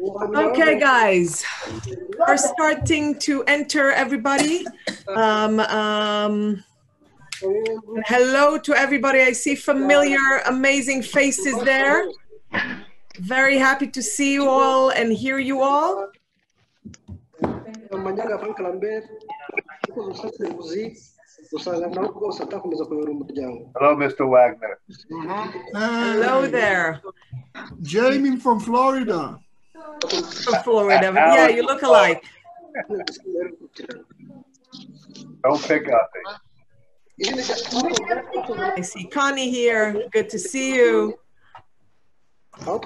Okay, guys, we're starting to enter everybody. Hello to everybody. I see familiar, amazing faces there. Very happy to see you all and hear you all. Hello, Mr. Wagner. Hello there. Jamie from Florida. From Florida, but yeah, you look alike. Don't pick on me. I see Connie here. Good to see you. Hello,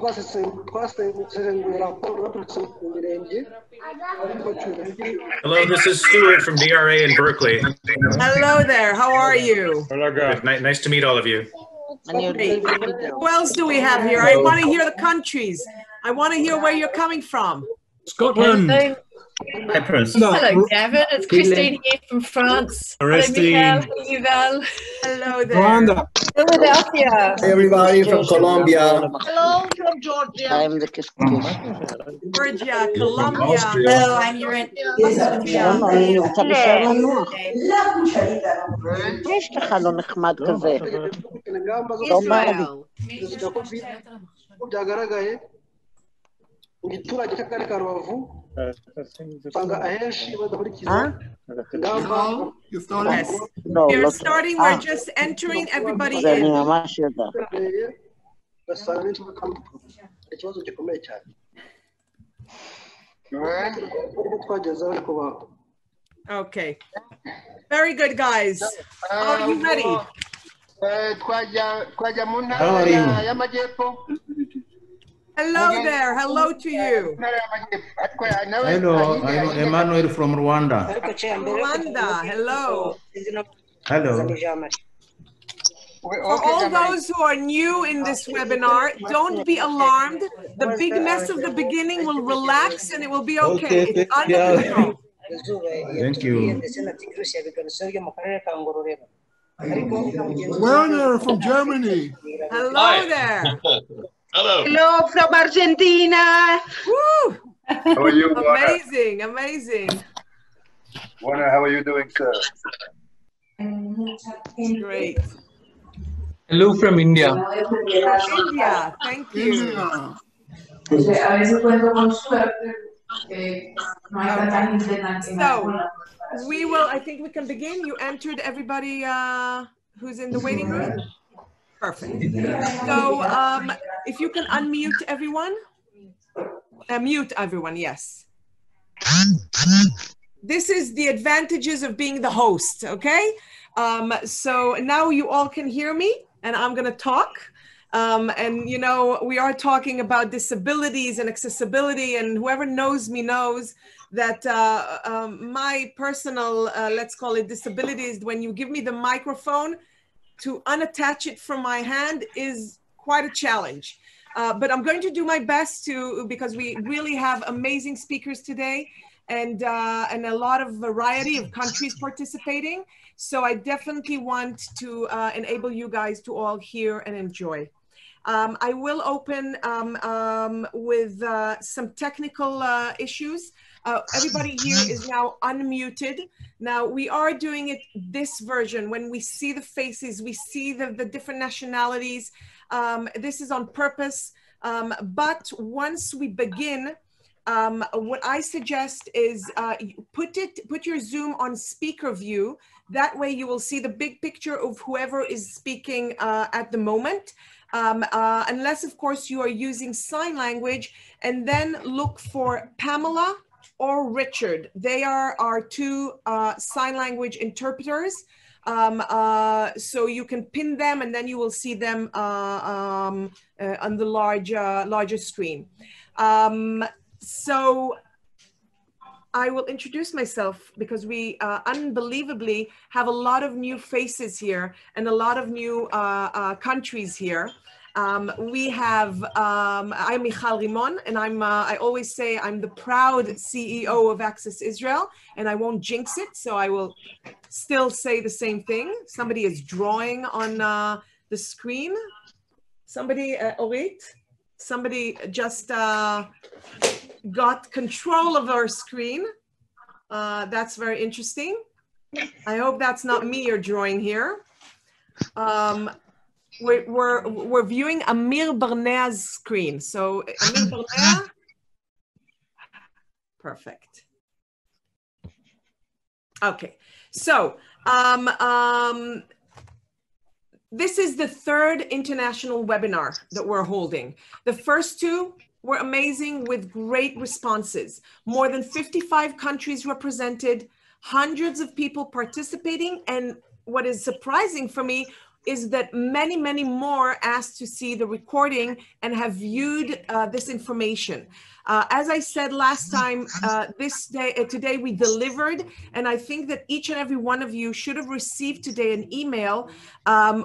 this is Stuart from DRA in Berkeley. Hello there. How are you? Nice to meet all of you. Great. Who else do we have here? I want to hear the countries. I want to hear where you're coming from. Scotland. Cyprus. Hello, Gavin. It's Christine here from France. Christine. Hello, Hello there. Rwanda. Philadelphia. Hey everybody from Colombia. Hello from Georgia. I'm the Kiss. Georgia, Colombia. Hello, I'm your יש לך לא נחמד כזה. Israel. Yes. We're starting, we're just entering everybody in. Okay. Very good, guys. Are you ready? How are you? Hello there. Hello to you. Hello, I'm Emmanuel from Rwanda. Rwanda. Hello. Hello. For all those who are new in this webinar, don't be alarmed. The big mess of the beginning will relax and it will be okay. It's under control. Thank you. Werner from Germany. Hello there. Hello. Hello from Argentina. Woo! How are you, Warner? Amazing, amazing. Warner, how are you doing, sir? Great. Hello from India. India, thank you. So, we will, I think we can begin. You entered everybody who's in the waiting room? Perfect. So, if you can unmute everyone. Mute everyone, yes. This is the advantages of being the host, okay? So now you all can hear me and I'm gonna talk. And you know, we are talking about disabilities and accessibility, and whoever knows me knows that my personal, let's call it disabilities, when you give me the microphone, to unattach it from my hand is quite a challenge. But I'm going to do my best to, because we really have amazing speakers today and a lot of variety of countries participating. So I definitely want to enable you guys to all hear and enjoy. I will open with some technical issues. Everybody here is now unmuted. Now we are doing it this version. When we see the faces, we see the different nationalities. This is on purpose. But once we begin, what I suggest is put your Zoom on speaker view. That way you will see the big picture of whoever is speaking at the moment. Unless, of course, you are using sign language, and then look for Pamela or Richard. They are our two sign language interpreters. So you can pin them and then you will see them on the larger screen. So I will introduce myself because we unbelievably have a lot of new faces here and a lot of new countries here. We have, I'm Michal Rimon, and I always say I'm the proud CEO of Access Israel, and I won't jinx it, so I will still say the same thing. Somebody is drawing on the screen. Somebody, Orit, somebody just got control of our screen. That's very interesting. I hope that's not me you're drawing here. We're viewing Amir Barnea's screen. So Amir Barnea, perfect. Okay, so this is the third international webinar that we're holding. The first two were amazing with great responses. More than 55 countries represented, hundreds of people participating, and what is surprising for me is that many, many more asked to see the recording and have viewed this information. As I said last time, today we delivered, and I think that each and every one of you should have received today an email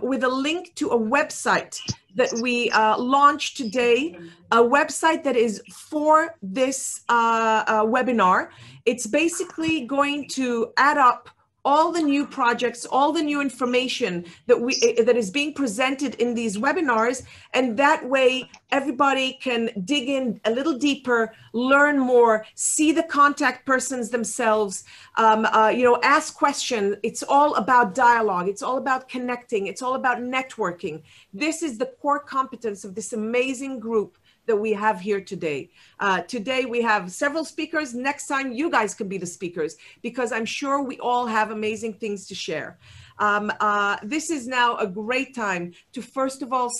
with a link to a website that we launched today, a website that is for this webinar. It's basically going to add up all the new projects, all the new information that is being presented in these webinars, and that way everybody can dig in a little deeper, learn more, see the contact persons themselves, ask questions. It's all about dialogue. It's all about connecting. It's all about networking. This is the core competence of this amazing group that we have here today. Today we have several speakers. Next time you guys can be the speakers, because I'm sure we all have amazing things to share. This is now a great time to first of all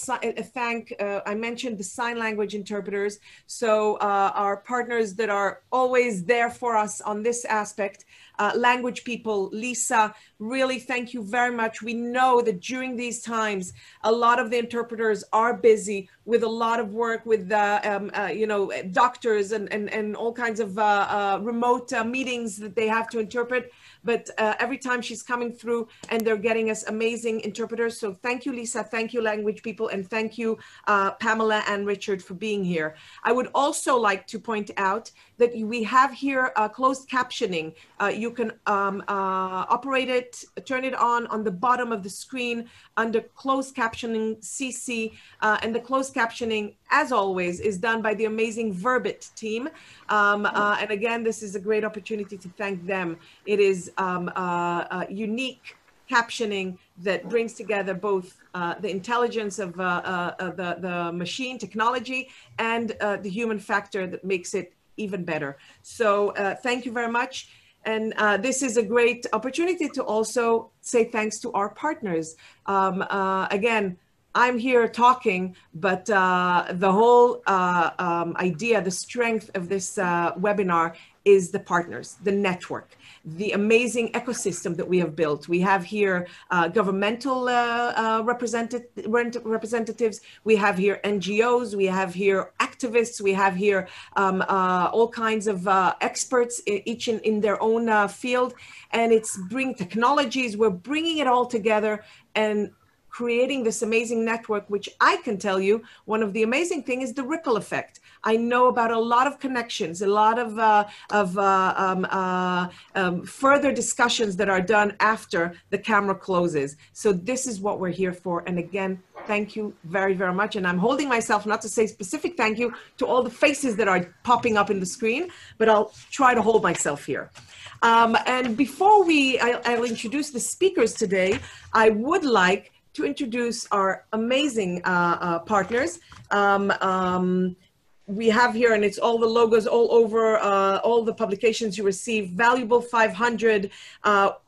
thank, I mentioned the sign language interpreters. So our partners that are always there for us on this aspect, language people, Lisa, really thank you very much. We know that during these times, a lot of the interpreters are busy with a lot of work with, doctors and all kinds of remote meetings that they have to interpret. But every time she's coming through and they're getting us amazing interpreters. So thank you, Lisa. Thank you, language people. And thank you, Pamela and Richard, for being here. I would also like to point out that we have here closed captioning. You can operate it, turn it on the bottom of the screen under closed captioning CC. And the closed captioning, as always, is done by the amazing Verbit team. And again, this is a great opportunity to thank them. It is unique captioning that brings together both the intelligence of the machine technology and the human factor that makes it even better. So thank you very much. And this is a great opportunity to also say thanks to our partners. Again, I'm here talking, but the whole idea, the strength of this webinar is the partners, the network, the amazing ecosystem that we have built. We have here governmental representatives, we have here NGOs, we have here activists, we have here all kinds of experts, each in their own field, and it's bringing technologies, we're bringing it all together and creating this amazing network, which I can tell you, one of the amazing things is the ripple effect. I know about a lot of connections, a lot of further discussions that are done after the camera closes. So this is what we're here for. And again, thank you very, very much. And I'm holding myself not to say specific thank you to all the faces that are popping up in the screen, but I'll try to hold myself here. And before I'll introduce the speakers today, I would like to introduce our amazing partners. We have here, and it's all the logos all over all the publications you receive, Valuable 500,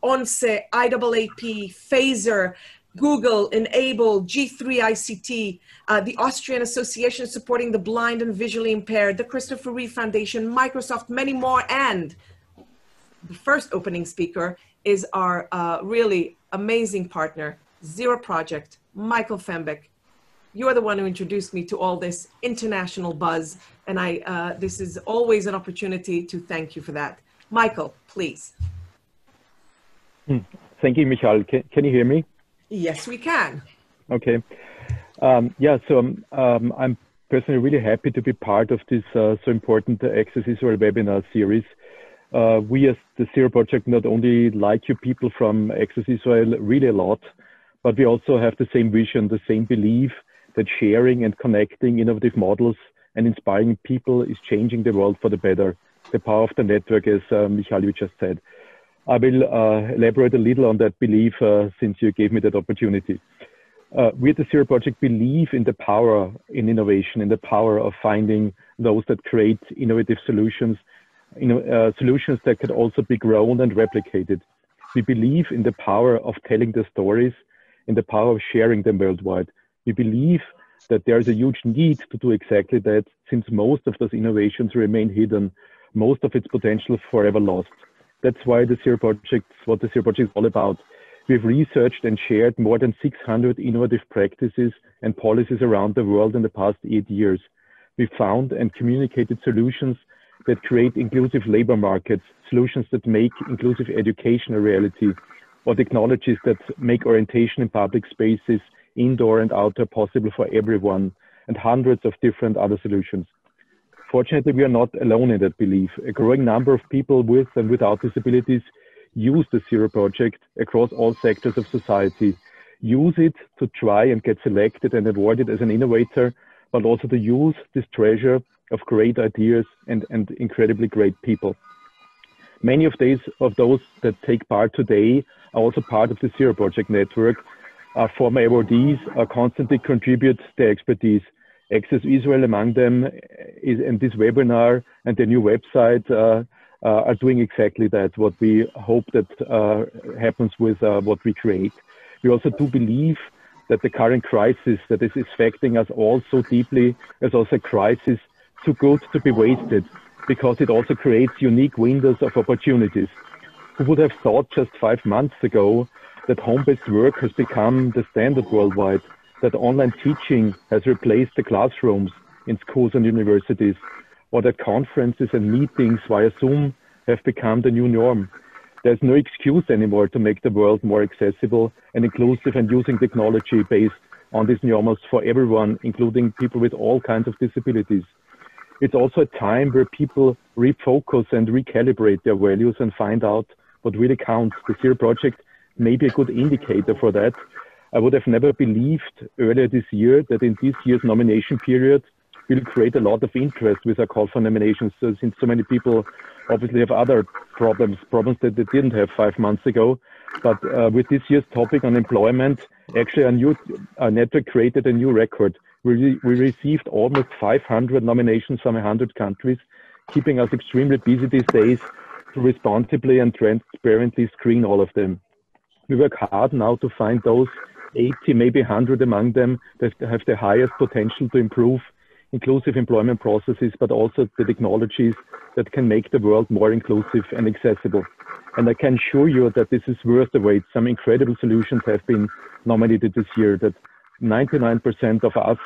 ONCE, IAAP, Phaser, Google, Enable, G3 ICT, the Austrian Association Supporting the Blind and Visually Impaired, the Christopher Reeve Foundation, Microsoft, many more. And the first opening speaker is our really amazing partner, Zero Project, Michael Fembeck. You're the one who introduced me to all this international buzz, and this is always an opportunity to thank you for that. Michael, please. Thank you, Michal. Can you hear me? Yes, we can. Okay. Yeah, so I'm personally really happy to be part of this so important Access Israel webinar series. We as the Zero Project not only like you people from Access Israel really a lot, but we also have the same vision, the same belief that sharing and connecting innovative models and inspiring people is changing the world for the better. The power of the network, as Michal, you just said. I will elaborate a little on that belief since you gave me that opportunity. We at the Zero Project believe in the power in innovation, in the power of finding those that create innovative solutions, solutions that can also be grown and replicated. We believe in the power of telling the stories, in the power of sharing them worldwide. We believe that there is a huge need to do exactly that, since most of those innovations remain hidden, most of its potential forever lost. That's why the Zero Project, what the Zero Project is all about. We've researched and shared more than 600 innovative practices and policies around the world in the past 8 years. We found and communicated solutions that create inclusive labor markets, solutions that make inclusive education a reality, or technologies that make orientation in public spaces, indoor and outdoor, possible for everyone, and hundreds of different other solutions. Fortunately, we are not alone in that belief. A growing number of people with and without disabilities use the Zero Project across all sectors of society, use it to try and get selected and awarded as an innovator, but also to use this treasure of great ideas and incredibly great people. Many of those that take part today are also part of the Zero Project network, are former awardees, constantly contribute their expertise. Access Israel among them and this webinar and the new website are doing exactly that, what we hope that happens with what we create. We also do believe that the current crisis that is affecting us all so deeply is also a crisis too good to be wasted, because it also creates unique windows of opportunities. Who would have thought just 5 months ago that home-based work has become the standard worldwide, that online teaching has replaced the classrooms in schools and universities, or that conferences and meetings via Zoom have become the new norm. There's no excuse anymore to make the world more accessible and inclusive and using technology based on these normals for everyone, including people with all kinds of disabilities. It's also a time where people refocus and recalibrate their values and find out what really counts. The Zero Project may be a good indicator for that. I would have never believed earlier this year that in this year's nomination period, we'll create a lot of interest with our call for nominations, since so many people obviously have other problems that they didn't have 5 months ago. But with this year's topic on employment, actually our network created a new record. We received almost 500 nominations from 100 countries, keeping us extremely busy these days to responsibly and transparently screen all of them. We work hard now to find those 80, maybe 100 among them that have the highest potential to improve inclusive employment processes, but also the technologies that can make the world more inclusive and accessible. And I can assure you that this is worth the wait. Some incredible solutions have been nominated this year that 99% of us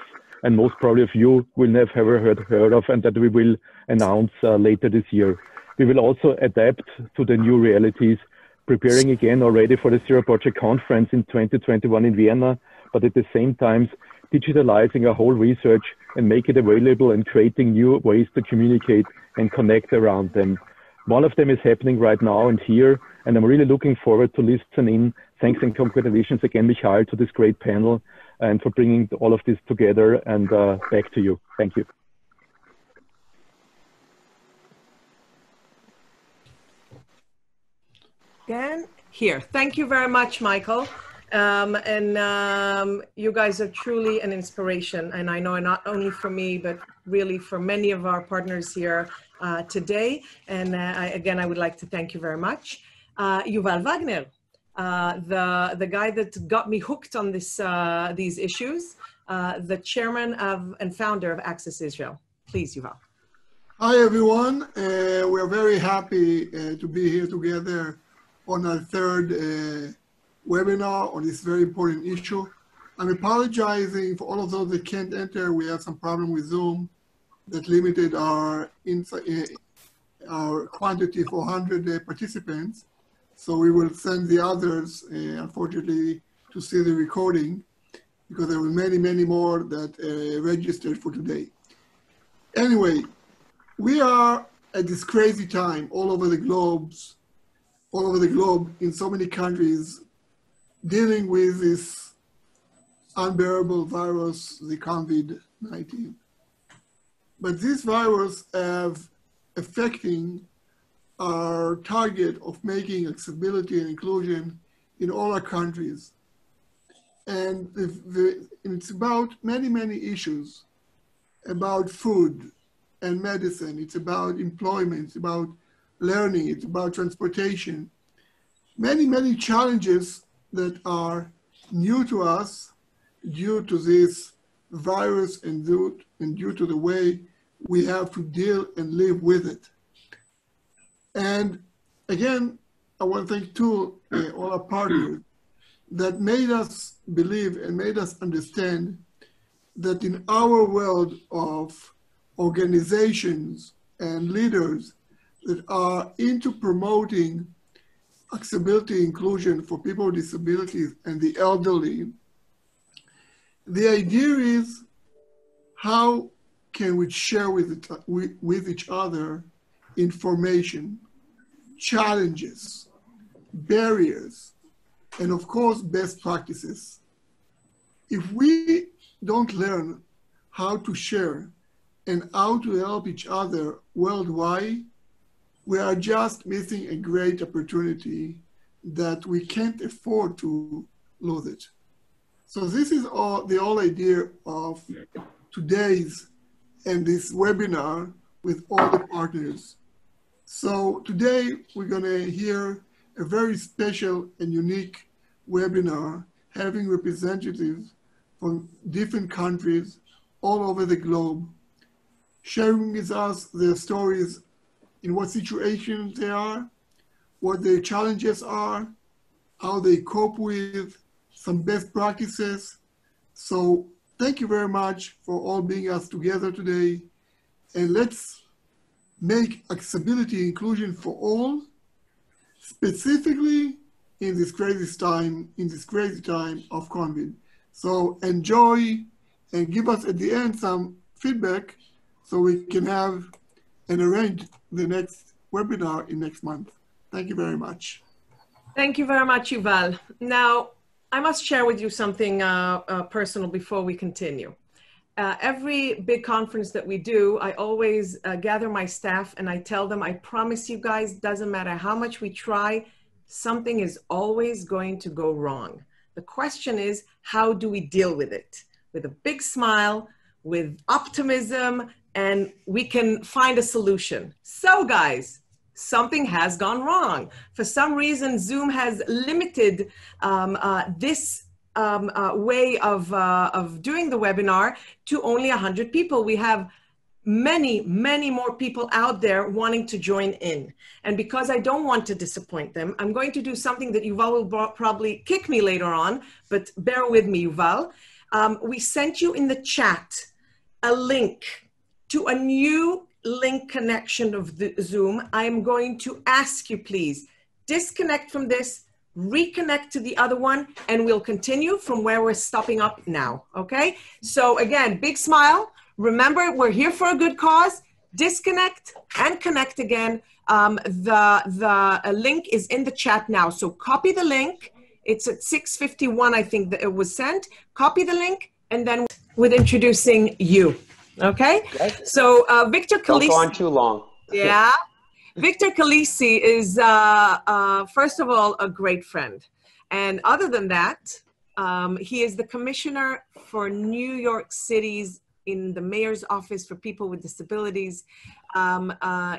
and most probably of you will never have heard of, and that we will announce later this year. We will also adapt to the new realities, preparing again already for the Zero Project conference in 2021 in Vienna, but at the same time digitalizing our whole research and make it available and creating new ways to communicate and connect around them. One of them is happening right now and here, and I'm really looking forward to listen in. Thanks and congratulations again, Michal, to this great panel and for bringing all of this together, and back to you. Thank you. Again, here. Thank you very much, Michael. You guys are truly an inspiration. And I know not only for me, but really for many of our partners here today. And again, I would like to thank you very much. Yuval Wagner, the guy that got me hooked on these issues, the chairman and founder of Access Israel. Please, Yuval. Hi, everyone. We are very happy to be here together on our third webinar on this very important issue. I'm apologizing for all of those that can't enter. We had some problem with Zoom that limited our quantity for 100 participants. So we will send the others, unfortunately, to see the recording, because there were many, many more that registered for today. Anyway, we are at this crazy time all over the globe, in so many countries, dealing with this unbearable virus, the COVID-19. but this virus have affecting our target of making accessibility and inclusion in all our countries. And it's about many, many issues, about food and medicine. It's about employment, it's about learning, it's about transportation. Many, many challenges that are new to us due to this virus and due to the way we have to deal and live with it. And again, I want to thank too all our partners that made us believe and made us understand that in our world of organizations and leaders that are into promoting accessibility inclusion for people with disabilities and the elderly, the idea is how can we share with each other information, challenges, barriers, and of course, best practices. If we don't learn how to share and how to help each other worldwide, we are just missing a great opportunity that we can't afford to lose it. So this is the whole idea of today's and this webinar with all the partners. So today we're gonna hear a very special and unique webinar having representatives from different countries all over the globe, sharing with us their stories, in what situations they are, what their challenges are, how they cope with some best practices. So thank you very much for all being us together today. And let's make accessibility inclusion for all, specifically in this crazy time of COVID. So enjoy and give us at the end some feedback so we can have and arrange the next webinar in next month. Thank you very much. Thank you very much, Yuval. Now, I must share with you something personal before we continue. Every big conference that we do, I always gather my staff and I tell them, I promise you guys, doesn't matter how much we try, something is always going to go wrong. The question is, how do we deal with it? With a big smile, with optimism, and we can find a solution. So guys, something has gone wrong. For some reason, Zoom has limited this way of doing the webinar to only 100 people. We have many, many more people out there wanting to join in. And because I don't want to disappoint them, I'm going to do something that Yuval will probably kick me later on, but bear with me, Yuval. We sent you in the chat a link to a new link connection of the Zoom. I am going to ask you, please, disconnect from this, reconnect to the other one, and we'll continue from where we're stopping up now, okay? So again, big smile. Remember, we're here for a good cause. Disconnect and connect again. The link is in the chat now. So copy the link. It's at 6:51, I think that it was sent. Copy the link, and then with introducing you. Okay, so Victor Khaleesi. Don't go on too long. Yeah, Victor Khaleesi is first of all a great friend, and other than that, he is the commissioner for New York City's in the mayor's office for people with disabilities.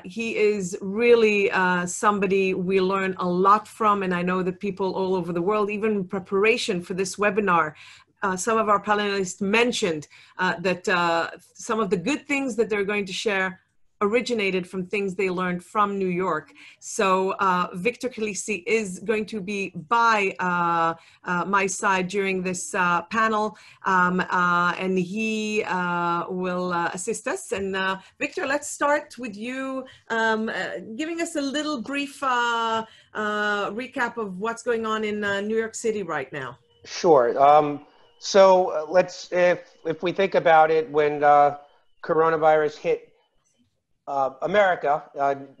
He is really somebody we learn a lot from, and I know that people all over the world, even in preparation for this webinar, some of our panelists mentioned that some of the good things that they're going to share originated from things they learned from New York. So Victor Khaleesi is going to be by my side during this panel, and he will assist us. And Victor, let's start with you giving us a little brief recap of what's going on in New York City right now. Sure. So let's, if we think about it, when coronavirus hit America,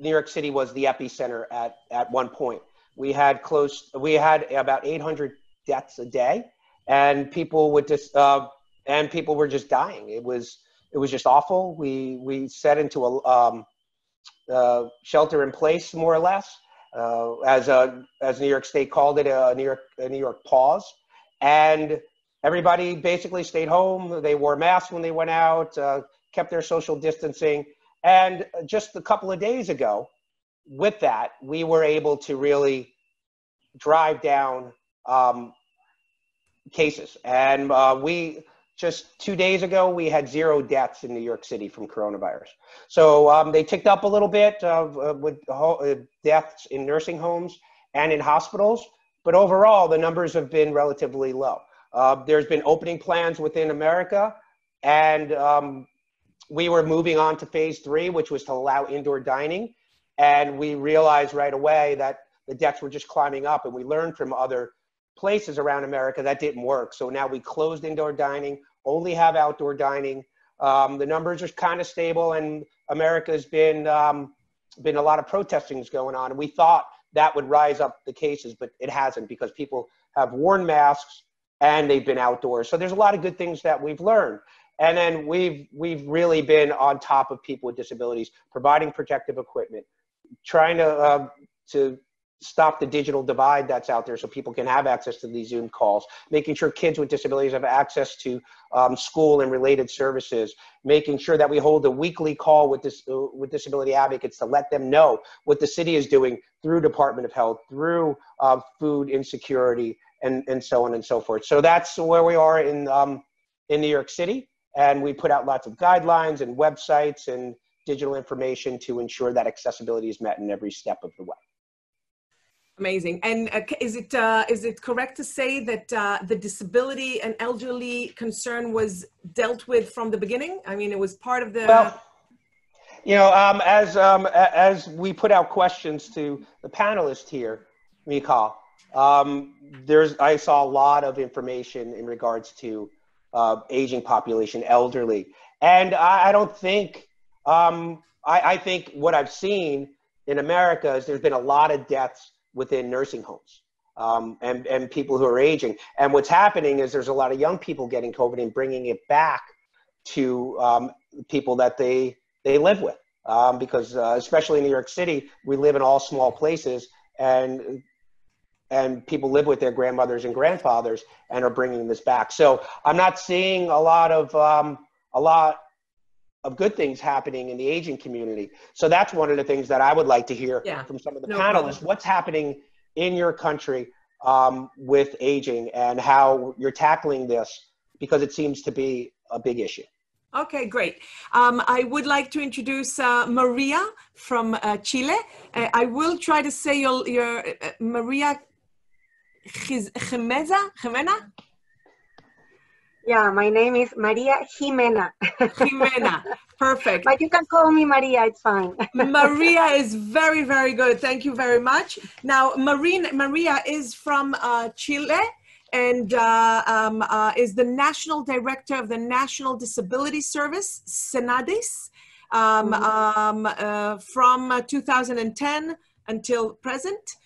New York City was the epicenter at one point. We had about 800 deaths a day, and people would just were just dying. It was it was just awful. We set into a shelter in place, more or less, as New York State called it, a New York pause, and everybody basically stayed home. They wore masks when they went out, kept their social distancing, and just a couple of days ago, with that, we were able to really drive down cases. And we just 2 days ago, we had 0 deaths in New York City from coronavirus. So they ticked up a little bit with deaths in nursing homes and in hospitals, but overall, the numbers have been relatively low. There's been opening plans within America, and we were moving on to phase 3, which was to allow indoor dining. And we realized right away that the deaths were just climbing up, and we learned from other places around America that didn't work. So now we closed indoor dining, only have outdoor dining. The numbers are kind of stable, and America's been a lot of protesting going on. And we thought that would rise up the cases, but it hasn't, because people have worn masks and they've been outdoors. So there's a lot of good things that we've learned. And then we've really been on top of people with disabilities, providing protective equipment, trying to stop the digital divide that's out there so people can have access to these Zoom calls, making sure kids with disabilities have access to school and related services, making sure that we hold a weekly call with disability advocates to let them know what the city is doing through Department of Health, through food insecurity, and so on and so forth. So that's where we are in New York City. And we put out lots of guidelines and websites and digital information to ensure that accessibility is met in every step of the way. Amazing. And is it correct to say that the disability and elderly concern was dealt with from the beginning? I mean, it was part of the... Well, you know, as we put out questions to the panelists here, Mikal, I saw a lot of information in regards to aging population, elderly. And I don't think, I think what I've seen in America is there's been a lot of deaths within nursing homes and people who are aging. And what's happening is there's a lot of young people getting COVID and bringing it back to people that they live with. Because especially in New York City, we live in all small places, and people live with their grandmothers and grandfathers and are bringing this back. So I'm not seeing a lot of good things happening in the aging community. So that's one of the things that I would like to hear from some of the panelists. What's happening in your country with aging and how you're tackling this, because it seems to be a big issue. Okay, great. I would like to introduce Maria from Chile. I will try to say your Maria Jimena? Yeah, my name is Maria Jimena. Jimena, perfect. But you can call me Maria, it's fine. Maria is very, very good. Thank you very much. Now, Maria is from Chile and is the National Director of the National Disability Service, SENADIS, from 2010 until present.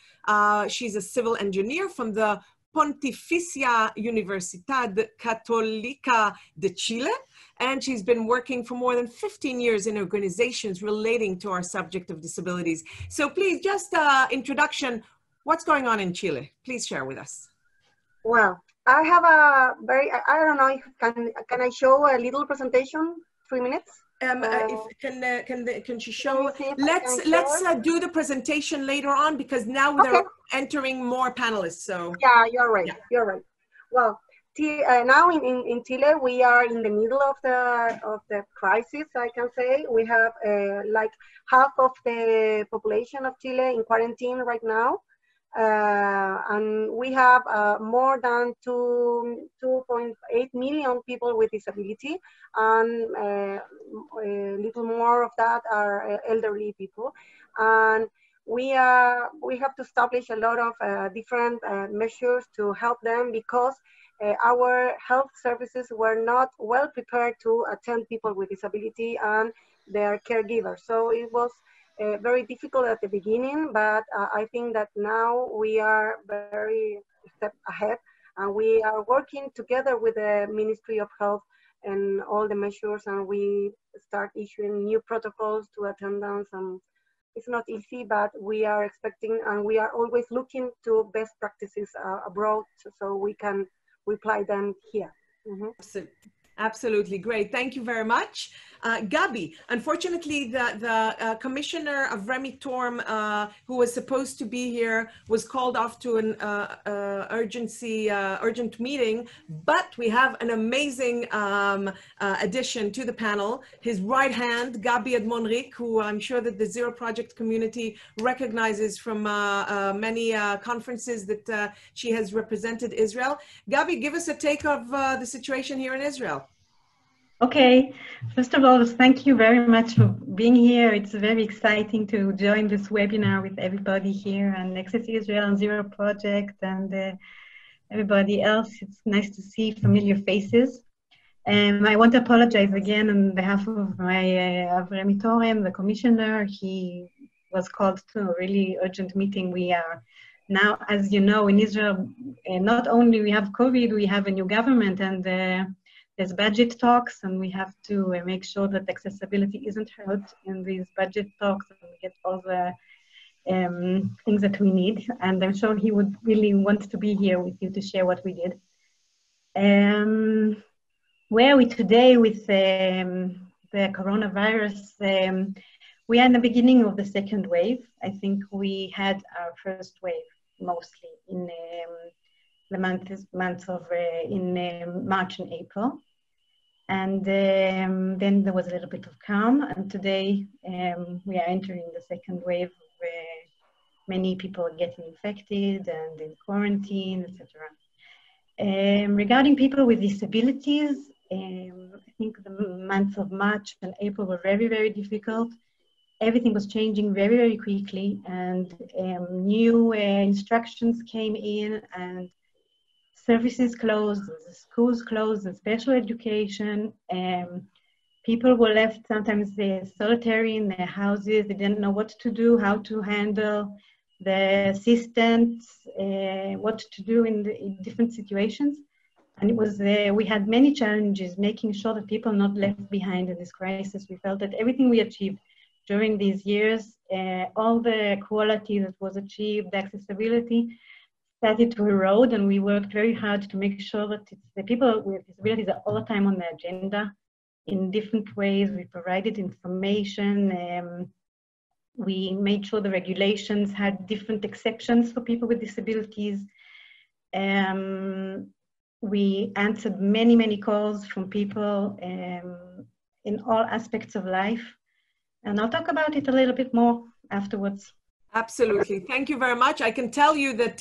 She's a civil engineer from the Pontificia Universidad Católica de Chile, and she's been working for more than 15 years in organizations relating to our subject of disabilities. So please, just introduction, what's going on in Chile? Please share with us. Well, I have a very, I don't know, can I show a little presentation, 3 minutes? Can she show? Let's do the presentation later on, because now they're entering more panelists. So yeah, you're right. Yeah. You're right. Well, now in Chile we are in the middle of the crisis. I can say we have like half of the population of Chile in quarantine right now. And we have more than 2.8 million people with disability, and a little more of that are elderly people. And we have to establish a lot of different measures to help them, because our health services were not well prepared to attend people with disability and their caregivers. So it was very difficult at the beginning, but I think that now we are very step ahead, and we are working together with the Ministry of Health and all the measures, and we start issuing new protocols to attendance. And it's not easy, but we are expecting, and we are always looking to best practices abroad so we can apply them here. Absolutely great. Thank you very much. Gabi, unfortunately, the commissioner of Remy Torm, who was supposed to be here, was called off to an urgent meeting, but we have an amazing addition to the panel. His right hand, Gabi Edmonric, who I'm sure that the Zero Project community recognizes from many conferences that she has represented Israel. Gabi, give us a take of the situation here in Israel. Okay, first of all, thank you very much for being here. It's very exciting to join this webinar with everybody here and Access Israel and Zero Project and everybody else. It's nice to see familiar faces. I want to apologize again on behalf of Remy Torem, the commissioner. He was called to a really urgent meeting. We are now, as you know, in Israel, not only we have COVID, we have a new government, and there's budget talks, and we have to make sure that accessibility isn't hurt in these budget talks, and we get all the things that we need. And I'm sure he would really want to be here with you to share what we did. Where are we today with the coronavirus? We are in the beginning of the second wave. I think we had our first wave mostly in the months of March and April, and then there was a little bit of calm, and today we are entering the second wave where many people are getting infected and in quarantine, etc. Regarding people with disabilities, I think the months of March and April were very, very difficult. Everything was changing very, very quickly, and new instructions came in, and services closed, schools closed, and special education. People were left sometimes solitary in their houses. They didn't know what to do, how to handle the assistance, what to do in different situations. And it was, we had many challenges making sure that people are not left behind in this crisis. We felt that everything we achieved during these years, all the quality that was achieved, the accessibility, started to erode, and we worked very hard to make sure that the people with disabilities are all the time on the agenda in different ways. We provided information. We made sure the regulations had different exceptions for people with disabilities. We answered many, many calls from people in all aspects of life. And I'll talk about it a little bit more afterwards. Absolutely. Thank you very much. I can tell you that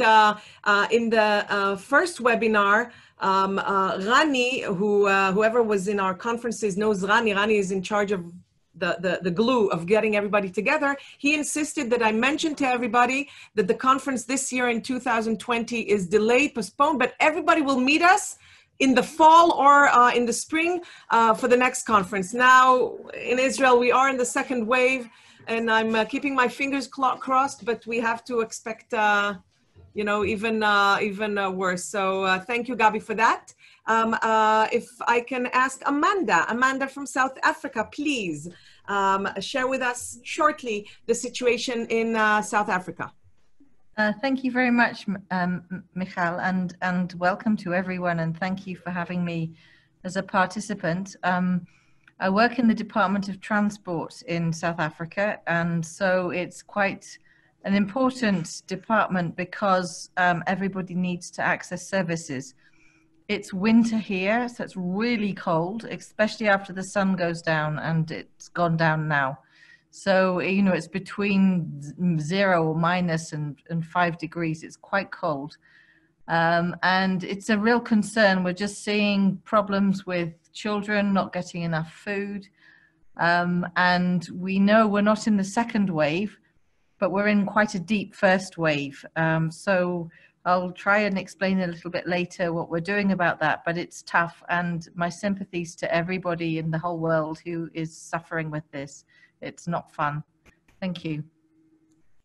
in the first webinar, Rani, whoever was in our conferences knows Rani. Rani is in charge of the glue of getting everybody together. He insisted that I mention to everybody that the conference this year in 2020 is delayed, postponed, but everybody will meet us in the fall or in the spring for the next conference. Now, in Israel, we are in the second wave, and I'm keeping my fingers crossed, but we have to expect, you know, even worse. So thank you, Gabi, for that. If I can ask Amanda from South Africa, please share with us shortly the situation in South Africa. Thank you very much, Michal, and welcome to everyone, and thank you for having me as a participant. I work in the Department of Transport in South Africa, and so it's quite an important department because everybody needs to access services. It's winter here, so it's really cold, especially after the sun goes down, and it's gone down now. So, you know, it's between 0 or minus and 5 degrees. It's quite cold. And it's a real concern. We're just seeing problems with children not getting enough food. And we know we're not in the second wave, but we're in quite a deep first wave. So I'll try and explain a little bit later what we're doing about that, but it's tough. And my sympathies to everybody in the whole world who is suffering with this. It's not fun. Thank you.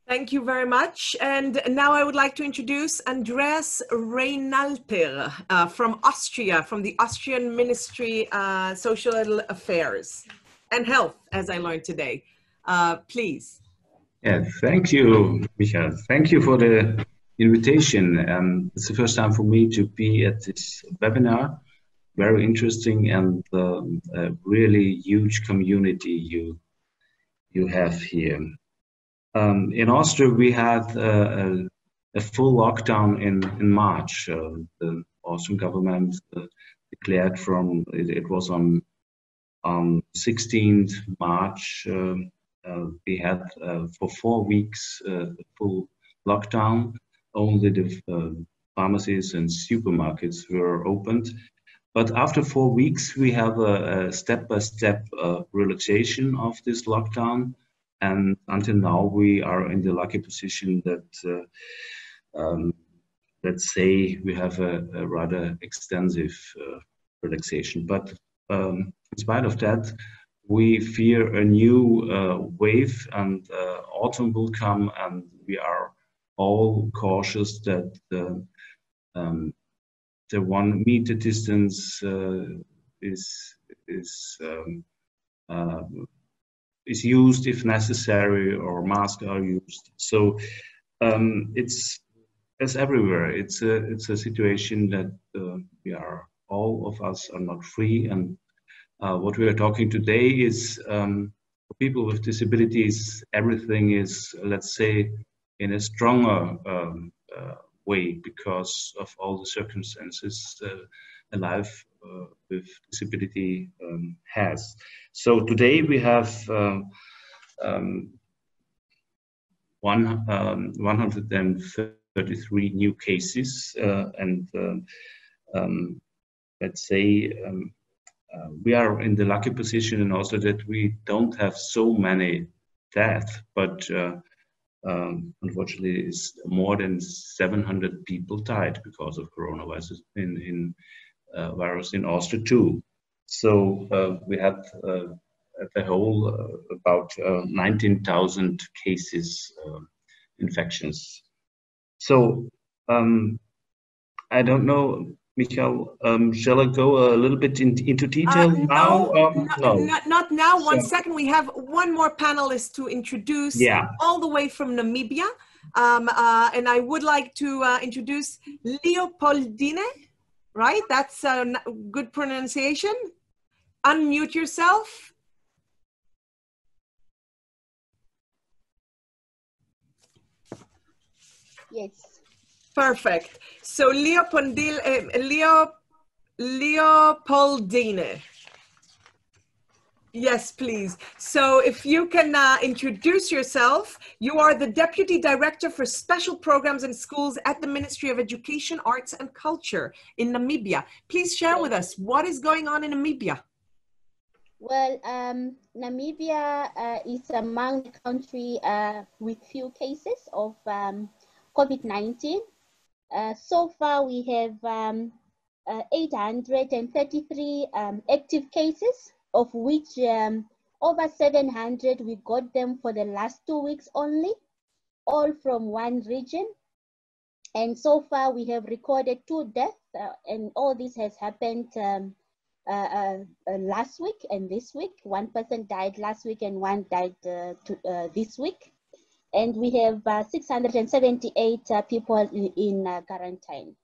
Thank you very much. And now I would like to introduce Andreas Reinalter from Austria, from the Austrian Ministry Social Affairs and Health, as I learned today. Please. Yeah, thank you, Michael. Thank you for the invitation. It's the first time for me to be at this webinar. Very interesting and a really huge community you have here. In Austria, we had a full lockdown in March. The Austrian government declared it was on 16th March. We had for 4 weeks a full lockdown. Only the pharmacies and supermarkets were opened. But after 4 weeks, we have a step-by-step relaxation of this lockdown. And until now, we are in the lucky position that, let's say, we have a rather extensive relaxation. But in spite of that, we fear a new wave, and autumn will come, and we are all cautious that the 1 meter distance is used if necessary, or masks are used. So it's as everywhere. It's a situation that all of us are not free. And what we are talking today is for people with disabilities, everything is, let's say, in a stronger way because of all the circumstances a life with disability has. So today we have 133 new cases, and let's say we are in the lucky position and also that we don't have so many deaths, but unfortunately, it's more than 700 people died because of coronavirus virus in Austria too. So we had at the whole about 19,000 cases, infections. So I don't know, Michael, shall I go a little bit into detail now? No. Not now. One second. We have one more panelist to introduce, all the way from Namibia. And I would like to introduce Leopoldine, right? That's a good pronunciation. Unmute yourself. Yes. Perfect. So Leopoldine. Yes, please. So if you can introduce yourself, you are the Deputy Director for Special Programs and Schools at the Ministry of Education, Arts and Culture in Namibia. Please share with us what is going on in Namibia. Well, Namibia is among the country with few cases of COVID-19. So far, we have 833 active cases, of which over 700, we got them for the last 2 weeks only, all from one region. And so far, we have recorded 2 deaths, and all this has happened last week and this week. 1 person died last week and 1 died this week. And we have 678 people in quarantine.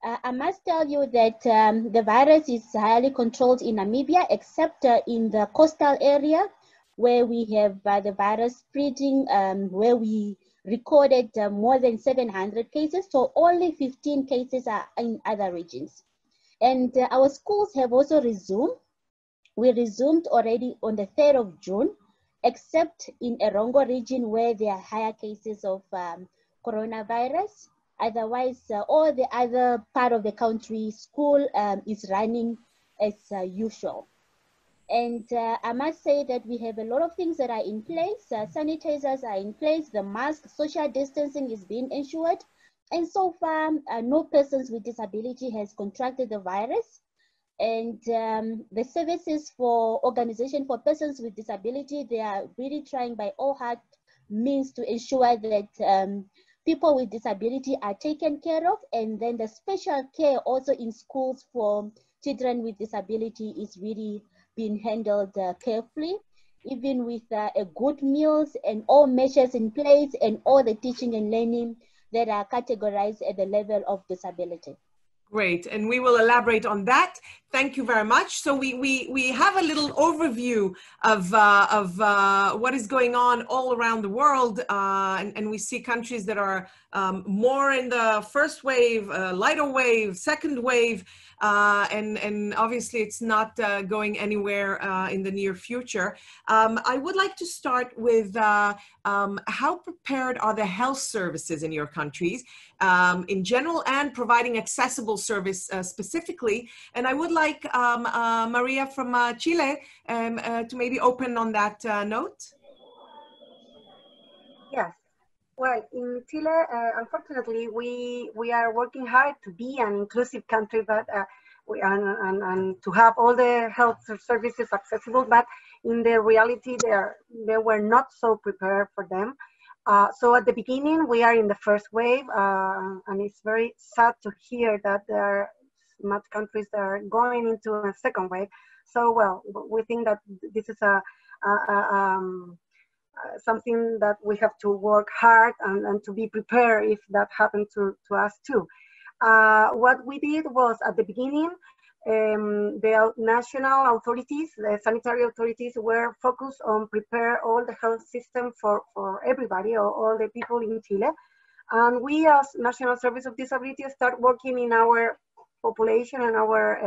I must tell you that the virus is highly controlled in Namibia, except in the coastal area where we have the virus spreading, where we recorded more than 700 cases. So only 15 cases are in other regions. And our schools have also resumed. We resumed already on the 3rd of June, except in Erongo region where there are higher cases of coronavirus. Otherwise, all the other part of the country, school is running as usual. And I must say that we have a lot of things that are in place. Sanitizers are in place, the mask, social distancing is being ensured. And so far, no persons with disability has contracted the virus. And the services for Organization for Persons with Disability, they are really trying by all heart means to ensure that people with disability are taken care of, and then the special care also in schools for children with disability is really being handled carefully, even with a good meals and all measures in place and all the teaching and learning that are categorized at the level of disability. Great, and we will elaborate on that. Thank you very much. So we have a little overview of what is going on all around the world, and we see countries that are more in the first wave, lighter wave, second wave, and obviously it's not going anywhere in the near future. I would like to start with how prepared are the health services in your countries in general, and providing accessible service specifically. And I would like Maria from Chile to maybe open on that note. Yes. Well, in Chile, unfortunately, we are working hard to be an inclusive country, but and to have all the health services accessible. But in the reality, they were not so prepared for them. So at the beginning, we are in the first wave, and it's very sad to hear that there are much countries that are going into a second wave. So, well, we think that this is something that we have to work hard and to be prepared if that happened to us too. What we did was at the beginning, the national authorities, the sanitary authorities were focused on prepare all the health system for everybody, or all the people in Chile. And we as National Service of Disability start working in our population and our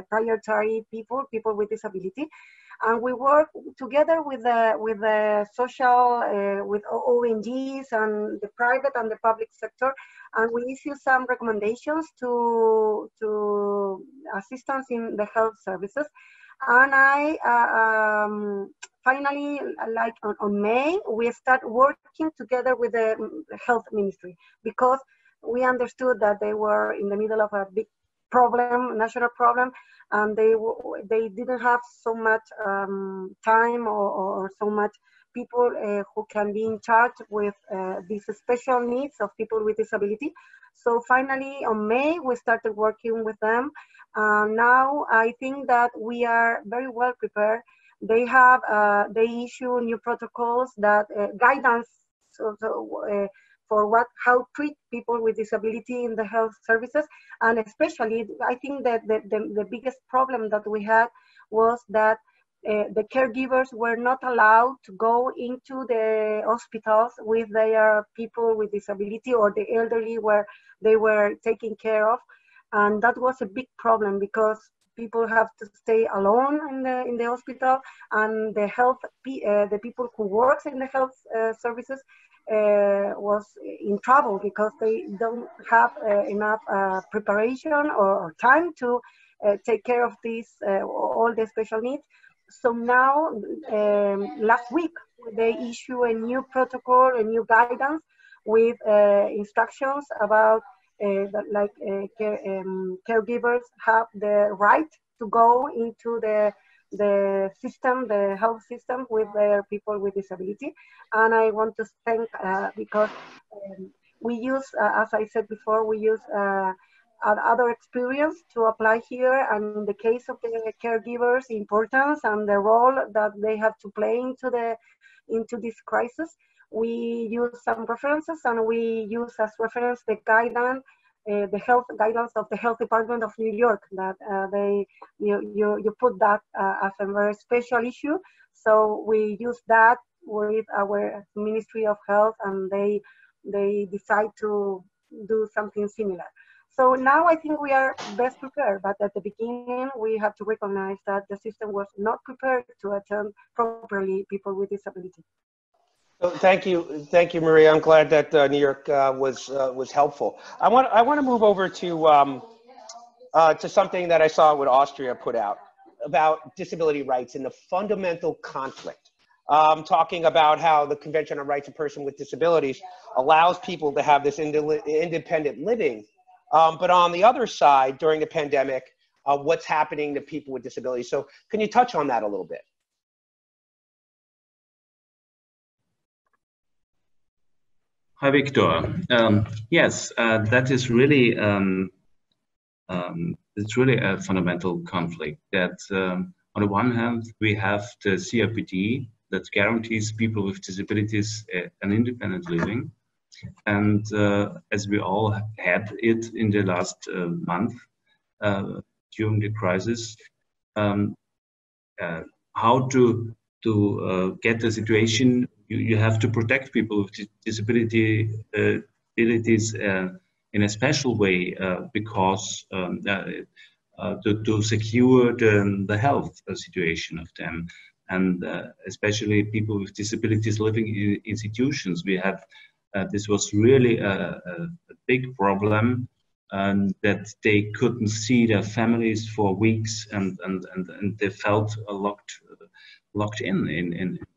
priority people with disability. And we work together with the social, with ONGs and the private and the public sector, and we issue some recommendations to assistance in the health services. And I finally, like on May, we start working together with the health ministry, because we understood that they were in the middle of a big problem, national problem, and they didn't have so much time or so much people who can be in charge with these special needs of people with disability. So finally, on May, we started working with them. Now I think that we are very well prepared. They have, they issue new protocols that guidance for how treat people with disability in the health services. And especially, I think that the biggest problem that we had was that the caregivers were not allowed to go into the hospitals with their people with disability or the elderly where they were taken care of. And that was a big problem, because people have to stay alone in the hospital, and the people who work in the health services was in trouble, because they don't have enough preparation or time to take care of these all the special needs. So now, last week, they issue a new protocol, a new guidance with instructions about caregivers have the right to go into the system, the health system, with their people with disability. And I want to thank, because we use, as I said before, we use other experience to apply here. And in the case of the caregivers' importance and the role that they have to play into this crisis, we use some references, and we use as reference the guidance, the health guidance of the Health Department of New York, that you put that as a very special issue. So we use that with our Ministry of Health, and they decide to do something similar. So now I think we are best prepared, but at the beginning we have to recognize that the system was not prepared to attend properly people with disability. So thank you, Maria. I'm glad that New York was helpful. I want to move over to something that I saw what Austria put out about disability rights and the fundamental conflict. Talking about how the Convention on Rights of Persons with Disabilities allows people to have this independent living, but on the other side, during the pandemic, what's happening to people with disabilities. So can you touch on that a little bit? Hi, Victor. Yes, that is really it's really a fundamental conflict. That on the one hand, we have the CRPD that guarantees people with disabilities an independent living, and as we all had it in the last month during the crisis, how to get the situation. You have to protect people with disabilities in a special way because to secure the health situation of them, and especially people with disabilities living in institutions. We have this was really a big problem, and that they couldn't see their families for weeks, and they felt locked in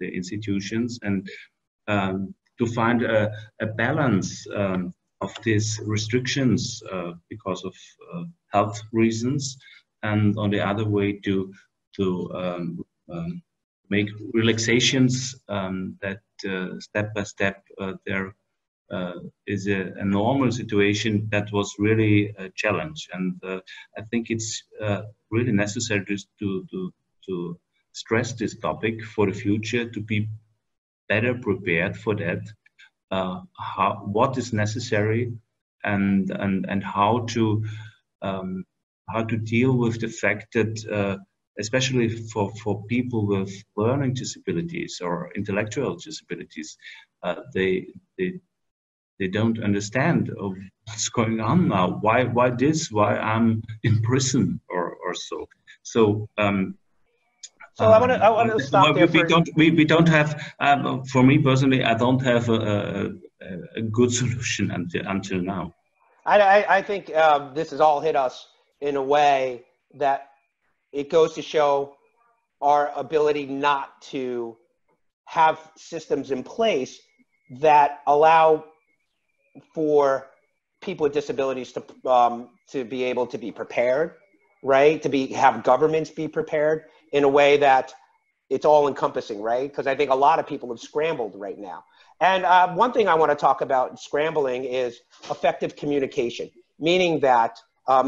the institutions, and to find a balance of these restrictions because of health reasons, and on the other way to make relaxations that step by step there is a normal situation. That was really a challenge, and I think it's really necessary to stress this topic for the future, to be better prepared for that. What is necessary, and how to deal with the fact that especially for people with learning disabilities or intellectual disabilities, they don't understand what's going on now. Why Why I'm in prison or so. So. So I want to stop there. We don't have. For me personally, I don't have a good solution until now. I think this has all hit us in a way that it goes to show our ability not to have systems in place that allow for people with disabilities to be able to be prepared, right? Have governments be prepared in a way that it's all encompassing, right? Because I think a lot of people have scrambled right now. And one thing I want to talk about scrambling is effective communication, meaning that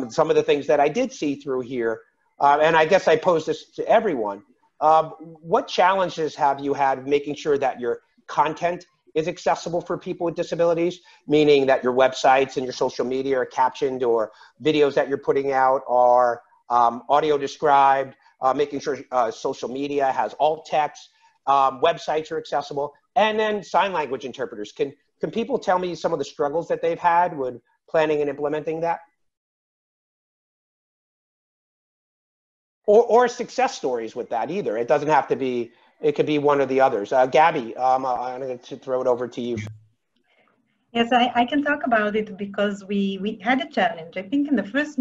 some of the things that I did see through here, and I guess I pose this to everyone, what challenges have you had making sure that your content is accessible for people with disabilities, meaning that your websites and your social media are captioned, or videos that you're putting out are audio described, making sure social media has alt text, websites are accessible, and then sign language interpreters. Can people tell me some of the struggles that they've had with planning and implementing that? Or success stories with that either. It doesn't have to be, it could be one or the others. Gabby, I'm going to throw it over to you. Yes, I can talk about it because we had a challenge. I think in the first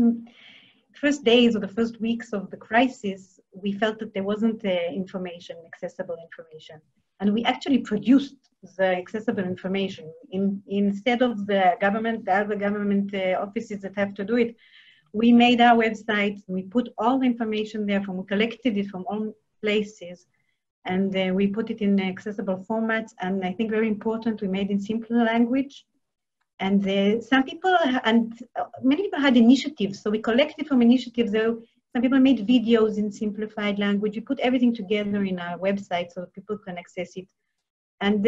days or the first weeks of the crisis, we felt that there wasn't information, accessible information. And we actually produced the accessible information. Instead of the other government offices that have to do it, we made our website, we put all the information there, we collected it from all places, and we put it in accessible formats. And I think very important, we made in simple language. And some people, and many people had initiatives. So we collected from initiatives. Some people made videos in simplified language. We put everything together in our website so that people can access it. And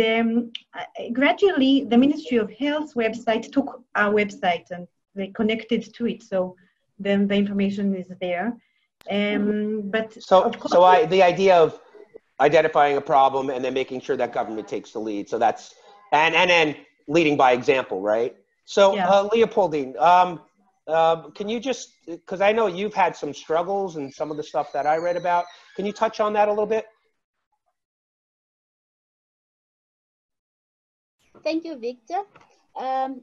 gradually, the Ministry of Health website took our website and they connected to it. So then the information is there. But the idea of identifying a problem and then making sure that government takes the lead. So that's, and then leading by example, right? So yeah. Leopoldine, can you just, because I know you've had some struggles and some of the stuff that I read about, can you touch on that a little bit? Thank you, Victor. In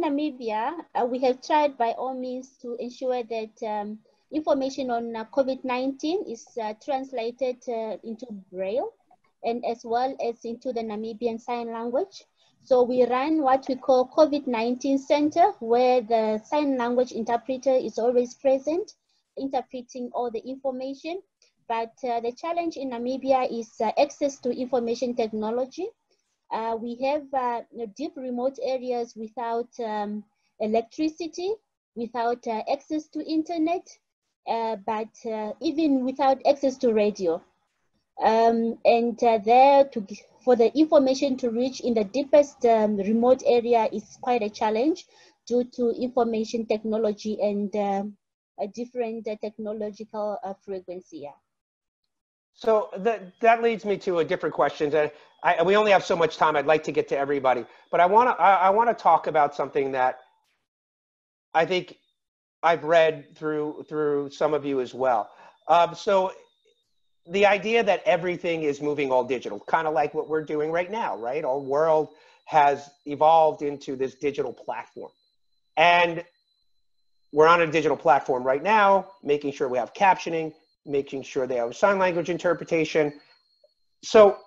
Namibia, we have tried by all means to ensure that information on COVID-19 is translated into Braille and as well as into the Namibian Sign Language. So we run what we call COVID-19 Center, where the sign language interpreter is always present, interpreting all the information. But the challenge in Namibia is access to information technology. We have deep remote areas without electricity, without access to internet, but even without access to radio. For the information to reach in the deepest remote area is quite a challenge due to information technology and a different technological frequency. Yeah. So that leads me to a different question. We only have so much time. I'd like to get to everybody, but I want to talk about something that I think I've read through some of you as well. So the idea that everything is moving all digital, kind of like what we're doing right now, right? Our world has evolved into this digital platform. And we're on a digital platform right now, making sure we have captioning, making sure they have sign language interpretation. So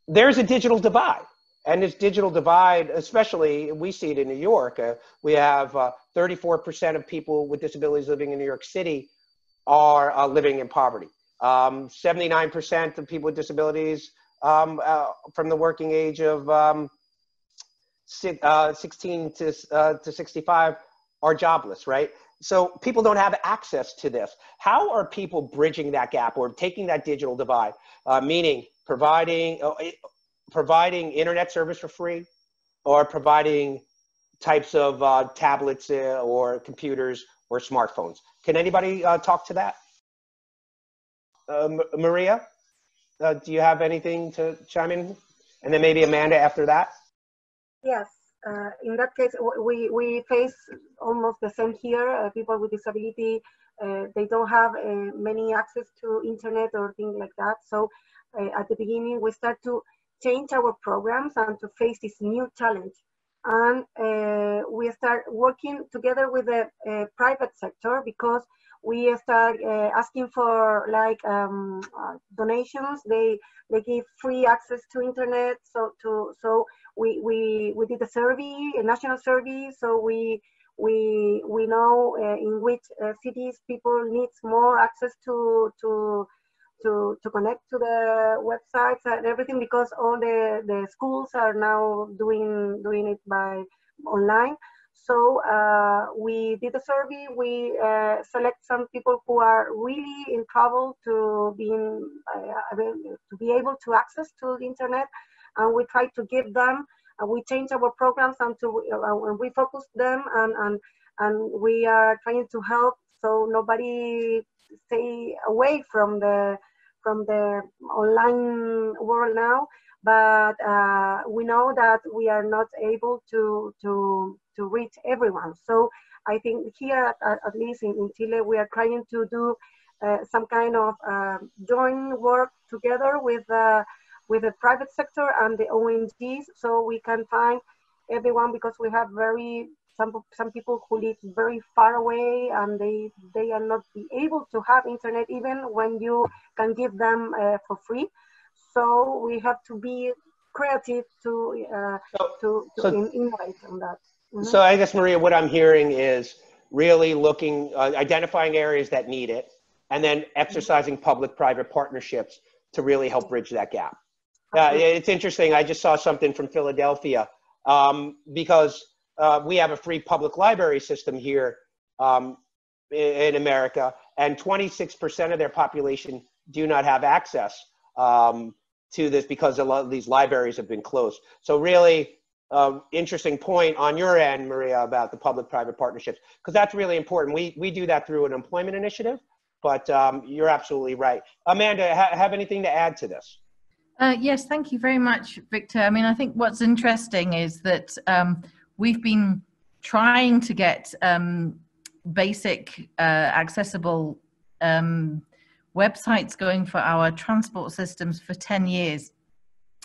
there's a digital divide. And this digital divide, especially, we see it in New York. We have 34% of people with disabilities living in New York City are living in poverty. 79% of people with disabilities from the working age of 16 to 65 are jobless, right? So people don't have access to this. How are people bridging that gap or taking that digital divide, meaning providing internet service for free, or providing types of tablets or computers or smartphones? Can anybody talk to that? Maria, do you have anything to chime in? And then maybe Amanda after that. Yes, in that case, we face almost the same here. People with disability, they don't have many access to internet or things like that. So at the beginning, we start to change our programs and to face this new challenge. And we start working together with the private sector, because we start asking for like donations. They give free access to internet. So we did a survey, a national survey. So we know in which cities people need more access to connect to the websites and everything, because all the schools are now doing it by online. So we did a survey. We select some people who are really in trouble to be able to access to the internet, and we try to give them. We change our programs and we focus them, and we are trying to help so nobody stay away from the online world now. But we know that we are not able to reach everyone. So I think here, at least in Chile, we are trying to do some kind of joint work together with the private sector and the ONGs, so we can find everyone, because we have some people who live very far away, and they are not be able to have internet even when you can give them for free. So we have to be creative to innovate on that. Mm-hmm. So I guess, Maria, what I'm hearing is really looking, identifying areas that need it, and then exercising public-private partnerships to really help bridge that gap. It's interesting. I just saw something from Philadelphia, because we have a free public library system here in America, and 26% of their population do not have access to this because a lot of these libraries have been closed. So really interesting point on your end, Maria, about the public-private partnerships, because that's really important. We do that through an employment initiative, but you're absolutely right. Amanda, have anything to add to this? Yes, thank you very much, Victor. I mean, I think what's interesting is that we've been trying to get basic accessible websites going for our transport systems for 10 years,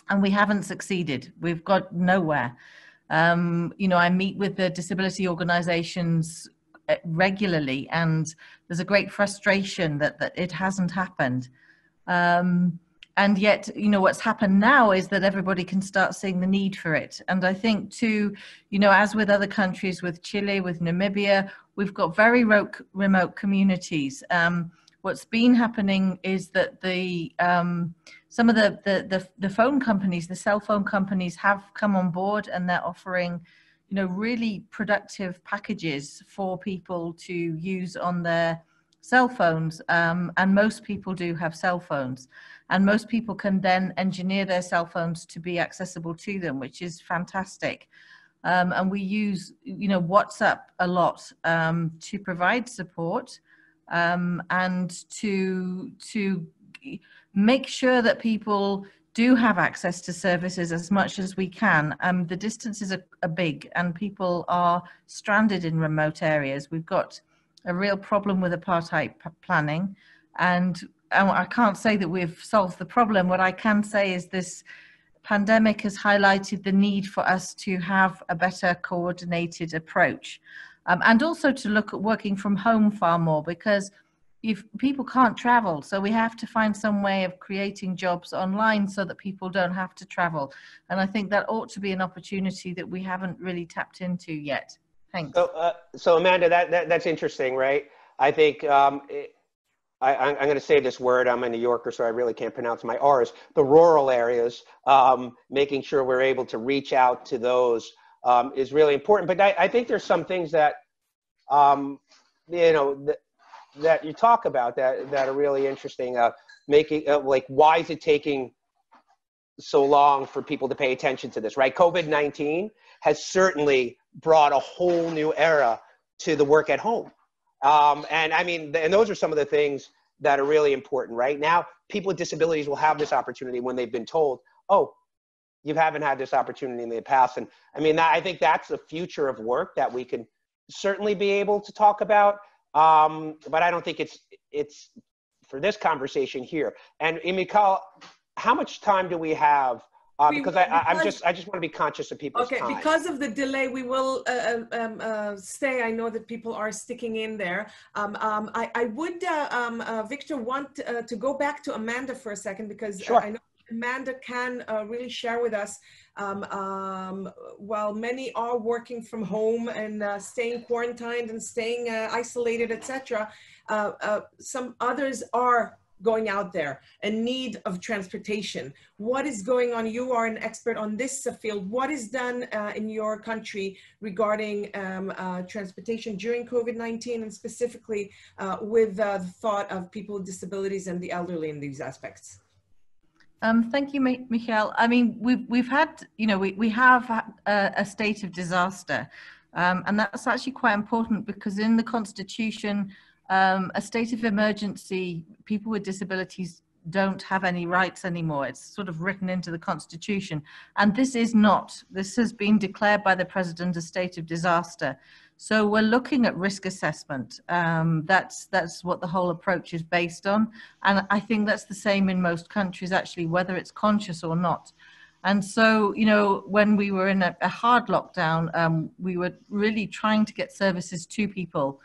and we haven't succeeded. We've got nowhere. You know, I meet with the disability organizations regularly, and there's a great frustration that it hasn't happened. And yet, you know, what's happened now is that everybody can start seeing the need for it. And I think too, you know, as with other countries, with Chile, with Namibia, we've got very remote communities. What's been happening is that the some of the phone companies, the cell phone companies have come on board, and they're offering, you know, really productive packages for people to use on their cell phones. And most people do have cell phones, and most people can then engineer their cell phones to be accessible to them, which is fantastic. And we use, you know, WhatsApp a lot to provide support and to make sure that people do have access to services as much as we can. The distances are big, and people are stranded in remote areas. We've got a real problem with apartheid planning, and I can't say that we've solved the problem. What I can say is this pandemic has highlighted the need for us to have a better coordinated approach, and also to look at working from home far more, because if people can't travel, so we have to find some way of creating jobs online so that people don't have to travel. And I think that ought to be an opportunity that we haven't really tapped into yet. Thanks. So Amanda, that's interesting, right? I think I'm going to say this word. I'm a New Yorker, so I really can't pronounce my R's. The rural areas, making sure we're able to reach out to those is really important. But I think there's some things that, you know, that you talk about that are really interesting. Making like, why is it taking so long for people to pay attention to this, right? COVID-19 has certainly brought a whole new era to the work at home. And I mean, and those are some of the things that are really important, right? Now, people with disabilities will have this opportunity when they've been told, oh, you haven't had this opportunity in the past. And I mean, I think that's the future of work that we can certainly be able to talk about. But I don't think it's for this conversation here. And Michal, how much time do we have? Because I just want to be conscious of people's time. Okay, because of the delay, we will stay. I know that people are sticking in there. I would, Victor, want to go back to Amanda for a second, because I know Amanda can really share with us, while many are working from home and staying quarantined and staying isolated, etc., some others are going out there in need of transportation. What is going on? You are an expert on this field. What is done in your country regarding transportation during COVID-19, and specifically with the thought of people with disabilities and the elderly in these aspects? Thank you, Michal. I mean, we've had, you know, we have a state of disaster, and that's actually quite important, because in the Constitution, a state of emergency, people with disabilities don't have any rights anymore. It's sort of written into the Constitution. And this is not. This has been declared by the President a state of disaster. So we're looking at risk assessment. That's what the whole approach is based on. And I think that's the same in most countries, actually, whether it's conscious or not. And so, you know, when we were in a hard lockdown, we were really trying to get services to people.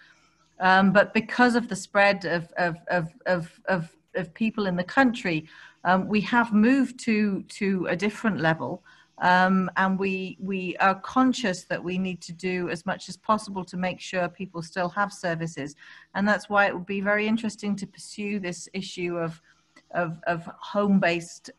But because of the spread of people in the country, we have moved to a different level, and we are conscious that we need to do as much as possible to make sure people still have services. And that's why it would be very interesting to pursue this issue of home-based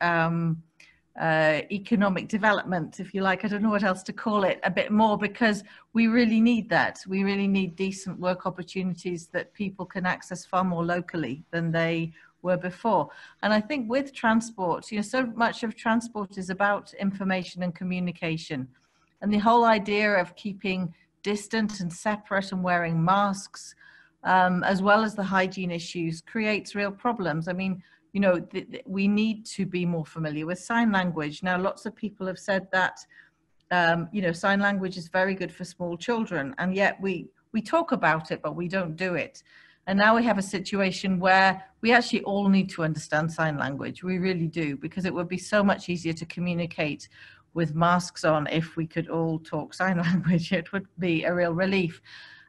economic development, if you like. I don't know what else to call it, a bit more, because we really need that. We really need decent work opportunities that people can access far more locally than they were before. And I think with transport, you know, so much of transport is about information and communication. And the whole idea of keeping distant and separate and wearing masks, as well as the hygiene issues, creates real problems. I mean, you know, we need to be more familiar with sign language. Now, lots of people have said that, you know, sign language is very good for small children, and yet we talk about it, but we don't do it. And now we have a situation where we actually all need to understand sign language. We really do, because it would be so much easier to communicate with masks on if we could all talk sign language. It would be a real relief.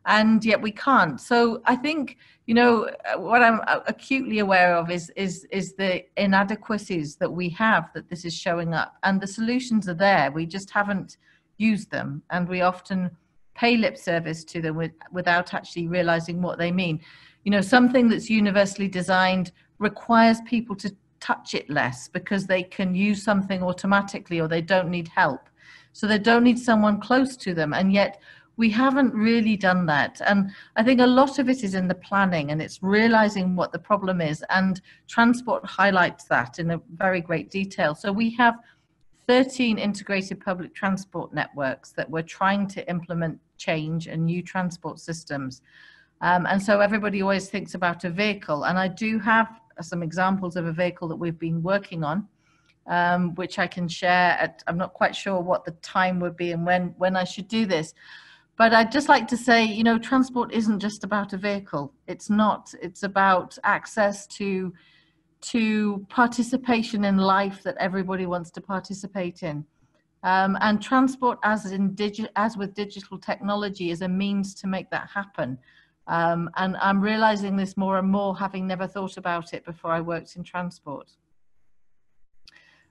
And yet we can't. So I think, you know, what I'm acutely aware of is the inadequacies that we have, that this is showing up, and the solutions are there. We just haven't used them, and we often pay lip service to them without actually realizing what they mean. You know, something that's universally designed requires people touch it less because they can use something automatically or they don't need help. So they don't need someone close to them. And yet we haven't really done that. And I think a lot of it is in the planning, and it's realizing what the problem is. And transport highlights that in a very great detail. So we have 13 integrated public transport networks that we're trying to implement change and new transport systems. And so everybody always thinks about a vehicle. And I do have some examples of a vehicle that we've been working on, which I can share. I'm not quite sure what the time would be and when I should do this. But I'd just like to say, you know, transport isn't just about a vehicle. It's not. It's about access to participation in life that everybody wants to participate in. And transport, as with digital technology, is a means to make that happen. And I'm realizing this more and more, having never thought about it before I worked in transport.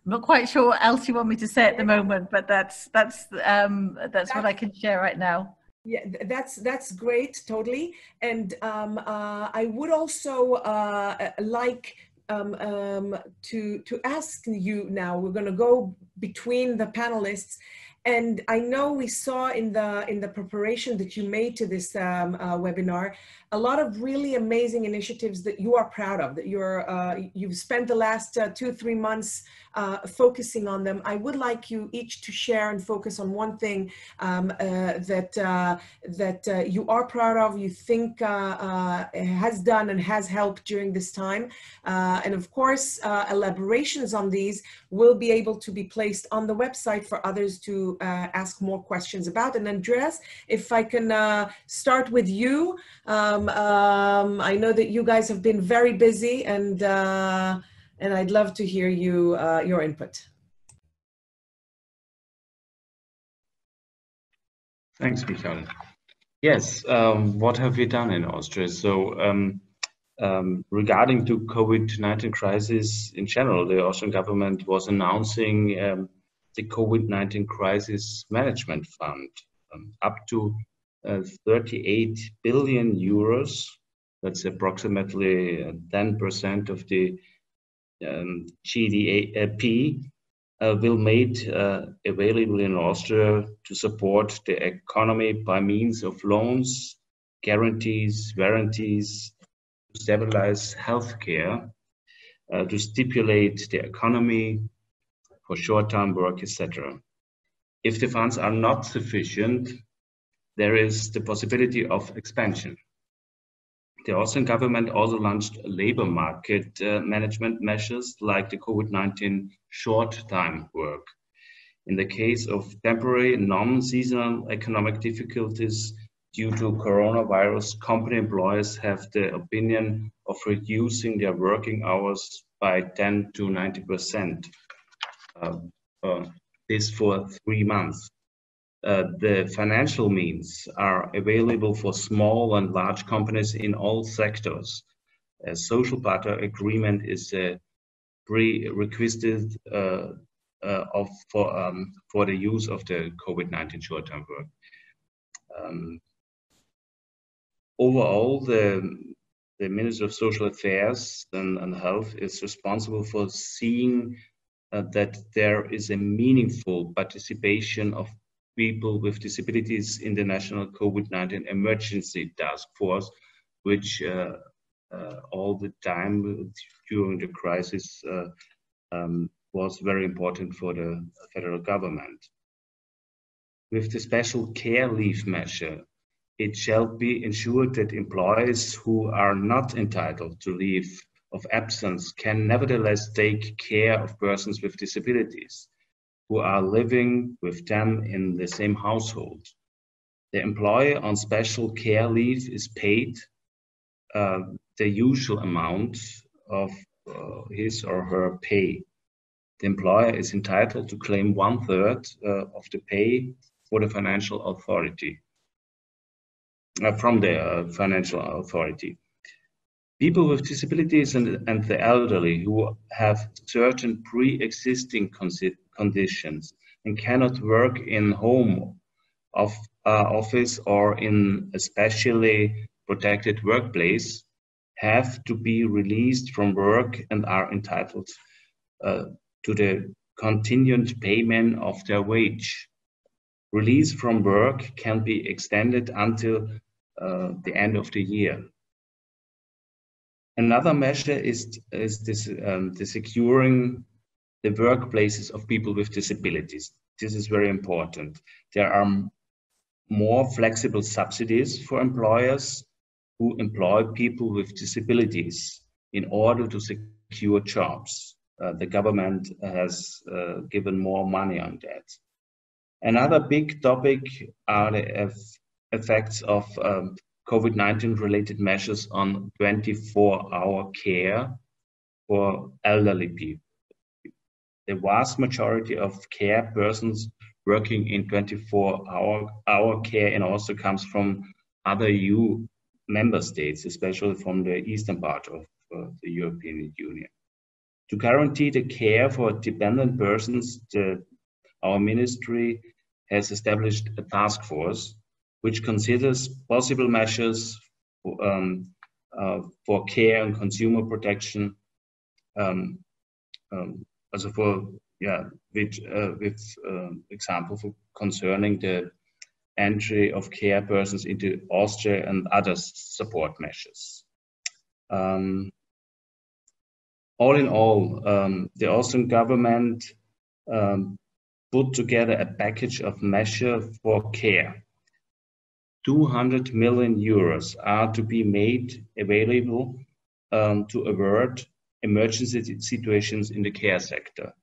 I'm not quite sure what else you want me to say at the moment, but that's what I can share right now. Yeah, that's great, totally. And I would also like to ask you now. We're going to go between the panelists, and I know we saw in the preparation that you made to this webinar a lot of really amazing initiatives that you are proud of, that you've spent the last 2-3 months focusing on them. I would like you each to share and focus on one thing that you are proud of, you think has done and has helped during this time. And of course, elaborations on these will be able to be placed on the website for others to ask more questions about. And Andreas, if I can start with you. I know that you guys have been very busy, and I'd love to hear your input. Thanks, Michael. Yes, what have we done in Austria? So regarding to COVID-19 crisis in general, the Austrian government was announcing the COVID-19 crisis management fund up to 38 billion euros. That's approximately 10% of the GDP will made available in Austria to support the economy by means of loans, guarantees, warranties, to stabilize healthcare, to stipulate the economy for short-term work, etc. If the funds are not sufficient, there is the possibility of expansion. The Austrian government also launched labor market management measures like the COVID-19 short-time work. In the case of temporary non-seasonal economic difficulties due to coronavirus, company employees have the opinion of reducing their working hours by 10 to 90%. This for 3 months. The financial means are available for small and large companies in all sectors. A social partner agreement is a prerequisite for the use of the COVID-19 short-term work. Overall, the Minister of Social Affairs and Health is responsible for seeing that there is a meaningful participation of people with disabilities in the national COVID-19 emergency task force, which all the time during the crisis was very important for the federal government. With the special care leave measure, it shall be ensured that employees who are not entitled to leave of absence can nevertheless take care of persons with disabilities who are living with them in the same household. The employee on special care leave is paid the usual amount of his or her pay. The employer is entitled to claim 1/3 of the pay for the financial authority, from the financial authority. People with disabilities and the elderly who have certain pre-existing conditions and cannot work in home office or in a specially protected workplace have to be released from work and are entitled to the contingent payment of their wage. Release from work can be extended until the end of the year. Another measure is the securing the workplaces of people with disabilities. This is very important. There are more flexible subsidies for employers who employ people with disabilities in order to secure jobs. The government has given more money on that. Another big topic are the effects of COVID-19 related measures on 24-hour care for elderly people. The vast majority of care persons working in 24-hour care in Austria comes from other EU member states, especially from the eastern part of the European Union. To guarantee the care for dependent persons, our ministry has established a task force which considers possible measures for care and consumer protection, also for with example for concerning the entry of care persons into Austria and other support measures. All in all, the Austrian government put together a package of measures for care. 200 million euros are to be made available to avert emergency situations in the care sector.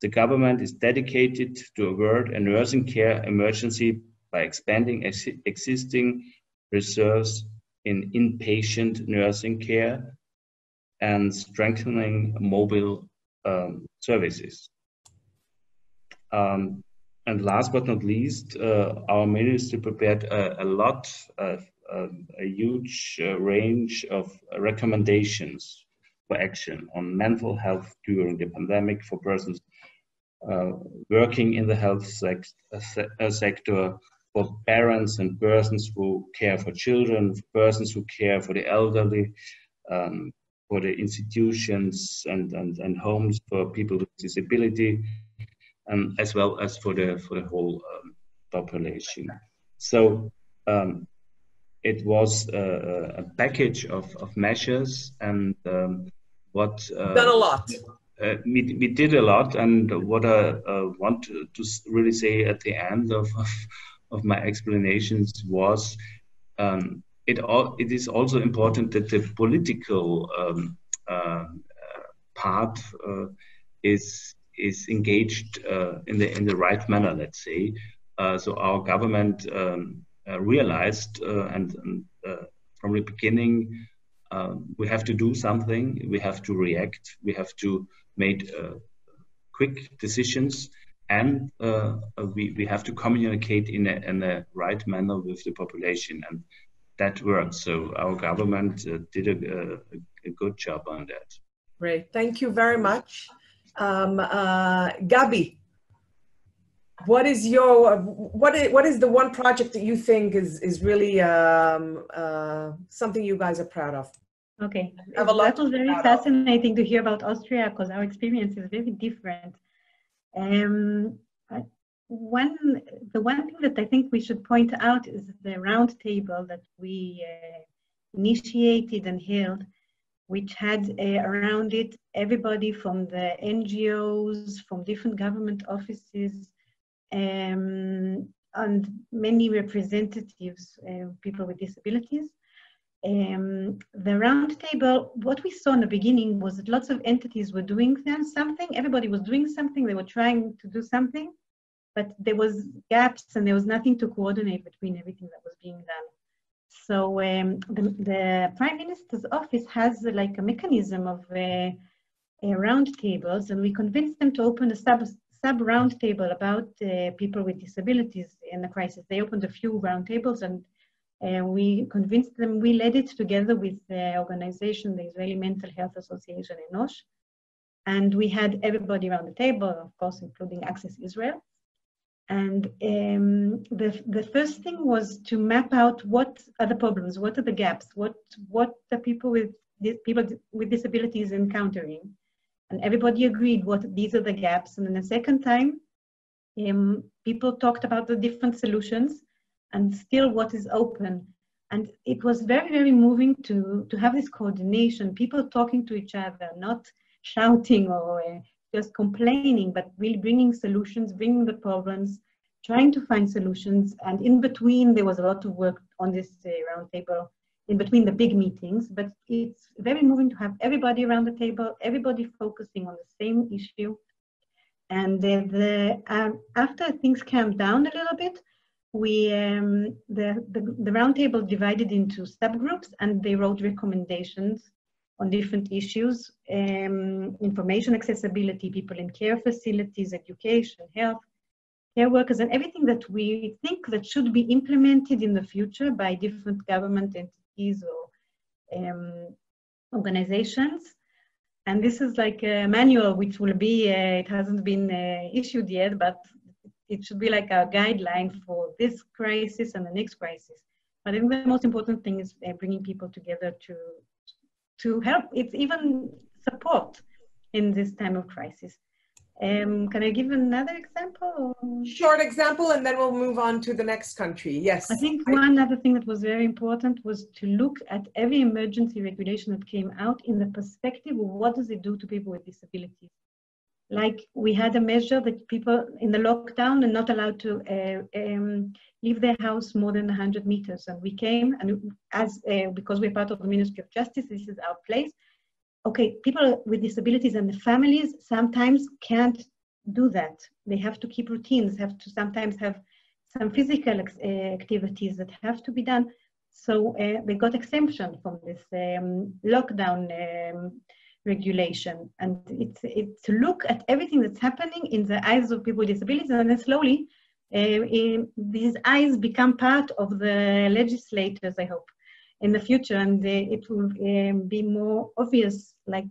The government is dedicated to avert a nursing care emergency by expanding existing reserves in inpatient nursing care and strengthening mobile services. And last but not least, our ministry prepared a huge range of recommendations for action on mental health during the pandemic for persons working in the health sector, for parents and persons who care for children, for persons who care for the elderly, for the institutions and homes for people with disability, as well as for the whole population. So it was a package of measures, and what done a lot. We did a lot, and what I want to really say at the end of my explanations was it is also important that the political part is engaged in the right manner, let's say. So our government realized and from the beginning we have to do something, we have to react, we have to make quick decisions, and we have to communicate in a right manner with the population, and that worked. So our government did a good job on that. Great, thank you very much. Gabi, what is your what is the one project that you think is really something you guys are proud of? Okay, that was very fascinating to hear about Austria, because our experience is very different. The one thing that I think we should point out is the round table that we initiated and held, which had around it everybody from the NGOs, from different government offices, and many representatives, people with disabilities. The round table, what we saw in the beginning was that lots of entities were doing something, everybody was doing something, they were trying to do something, but there was gaps and there was nothing to coordinate between everything that was being done. So the Prime Minister's office has like a mechanism of round tables, and we convinced them to open a sub round table about people with disabilities in the crisis. They opened a few round tables, and we convinced them, we led it together with the organization, the Israeli Mental Health Association, Enosh, and we had everybody around the table, of course, including Access Israel. And the first thing was to map out what are the problems, what are the gaps, what the people with people with disabilities encountering. And everybody agreed what these are the gaps. And then the second time, people talked about the different solutions and still what is open. And it was very, very moving to have this coordination, people talking to each other, not shouting or just complaining, but really bringing solutions, bringing the problems, trying to find solutions. And in between, there was a lot of work on this round table, in between the big meetings, but it's very moving to have everybody around the table, everybody focusing on the same issue. And after things calmed down a little bit, we the roundtable divided into subgroups, and they wrote recommendations on different issues: information accessibility, people in care facilities, education, health, care workers, and everything that we think that should be implemented in the future by different government entities or organizations. And this is like a manual which will be, it hasn't been issued yet, but it should be like a guideline for this crisis and the next crisis. But I think the most important thing is bringing people together to help. It's even support in this time of crisis. Can I give another example? Short example, and then we'll move on to the next country. Yes. I think one other thing that was very important was to look at every emergency regulation that came out in the perspective of what does it do to people with disabilities. Like we had a measure that people in the lockdown are not allowed to leave their house more than 100 meters. And we came, and because we're part of the Ministry of Justice, this is our place. Okay, people with disabilities and the families sometimes can't do that. They have to keep routines, have to sometimes have some physical activities that have to be done. So they got exemption from this lockdown regulation. And it's to look at everything that's happening in the eyes of people with disabilities, and then slowly these eyes become part of the legislators, I hope, in the future, and it will be more obvious. Like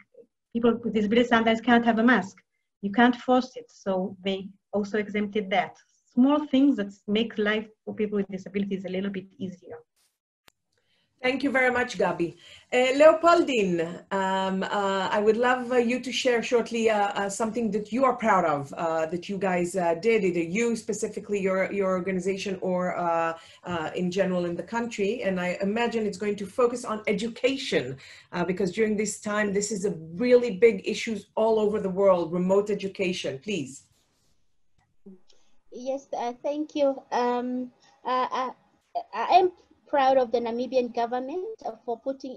people with disabilities sometimes can't have a mask. You can't force it, so they also exempted that. Small things that make life for people with disabilities a little bit easier. Thank you very much, Gabi. Leopoldine, I would love you to share shortly something that you are proud of, that you guys did, either you specifically, your organization, or in general in the country. And I imagine it's going to focus on education, because during this time, this is a really big issue all over the world, remote education. Please. Yes, thank you. I am proud of the Namibian government for putting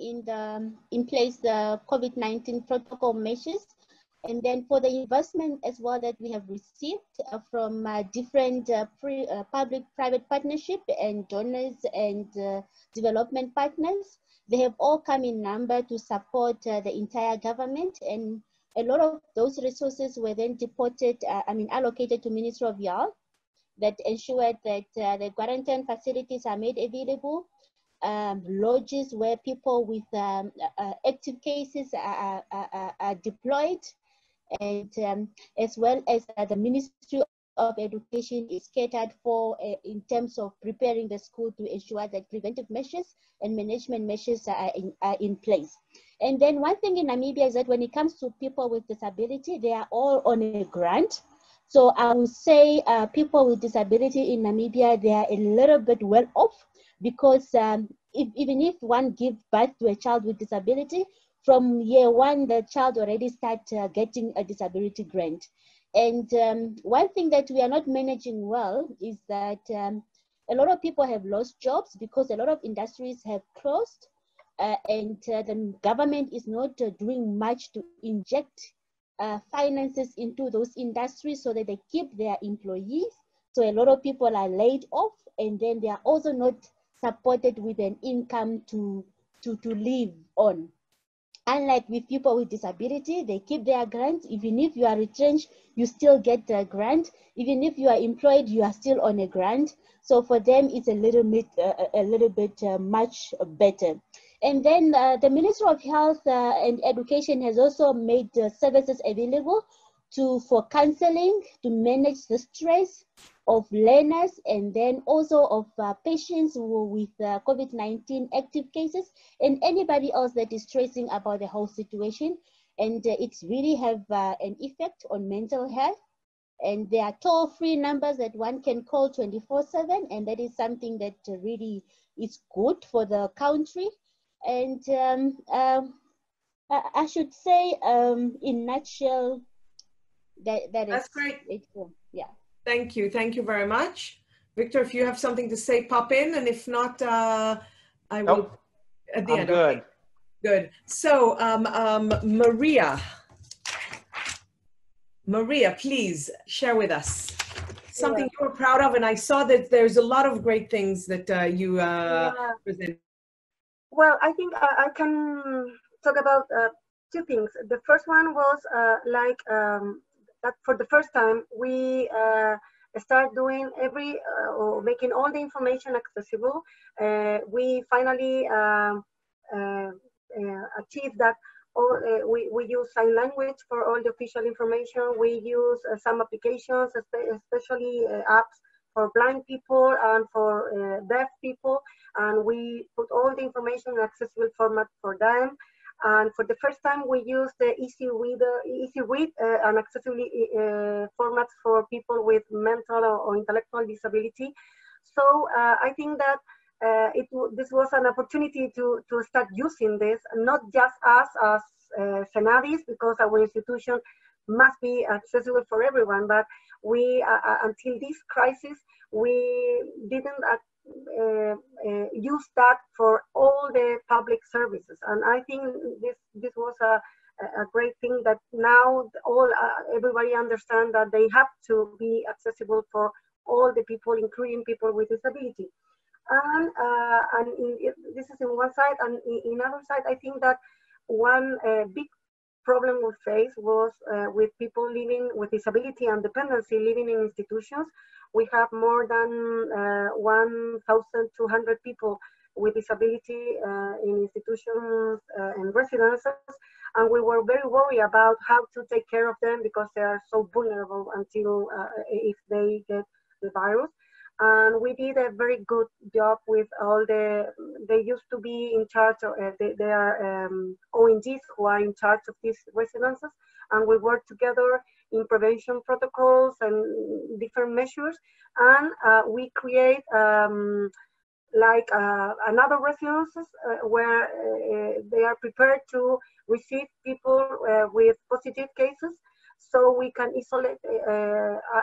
in place the COVID-19 protocol measures, and then for the investment as well that we have received from different public-private partnership and donors and development partners. They have all come in number to support the entire government, and a lot of those resources were then allocated to Ministry of Health, that ensured that the quarantine facilities are made available, lodges where people with active cases are deployed, and as well as the Ministry of Education is catered for in terms of preparing the school to ensure that preventive measures and management measures are in place. And then one thing in Namibia is that when it comes to people with disability, they are all on a grant. So I would say people with disability in Namibia, they are a little bit well off, because even if one gives birth to a child with disability, from year one, the child already starts getting a disability grant. And one thing that we are not managing well is that a lot of people have lost jobs because a lot of industries have closed, and the government is not doing much to inject finances into those industries so that they keep their employees. So a lot of people are laid off, and then they are also not supported with an income to live on. Unlike with people with disability, they keep their grants. Even if you are retrenched, you still get the grant. Even if you are employed, you are still on a grant. So for them, it's a little bit much better. And then the Ministry of Health and Education has also made services available for counseling, to manage the stress of learners, and then also of patients with COVID-19 active cases, and anybody else that is stressing about the whole situation. And it's really have an effect on mental health. And there are toll-free numbers that one can call 24/7, and that is something that really is good for the country. And I should say, in nutshell, That's great. Yeah. Thank you. Thank you very much. Victor, if you have something to say, pop in, and if not, I will at the I'm end. good. Okay. Good. So, Maria, please share with us something you were proud of. And I saw that there's a lot of great things that you present. Well, I think I can talk about two things. The first one was that for the first time we start doing or making all the information accessible. We finally achieved that. We use sign language for all the official information. We use some applications, especially apps for blind people and for deaf people, and we put all the information in accessible format for them. And for the first time, we use the easy read and accessible formats for people with mental or intellectual disability. So I think that this was an opportunity to start using this, not just us as Senadis, because our institution must be accessible for everyone, but we, until this crisis, we didn't use that for all the public services. And I think this was a great thing that now everybody understands that they have to be accessible for all the people, including people with disability. And this is in one side, and in other side, I think that one big problem we faced was with people living with disability and dependency living in institutions. We have more than 1,200 people with disability in institutions and residences, and we were very worried about how to take care of them because they are so vulnerable until if they get the virus. And we did a very good job with all they used to be in charge of, they are ONGs who are in charge of these residences. And we worked together in prevention protocols and different measures. And we create another residences where they are prepared to receive people with positive cases. So we can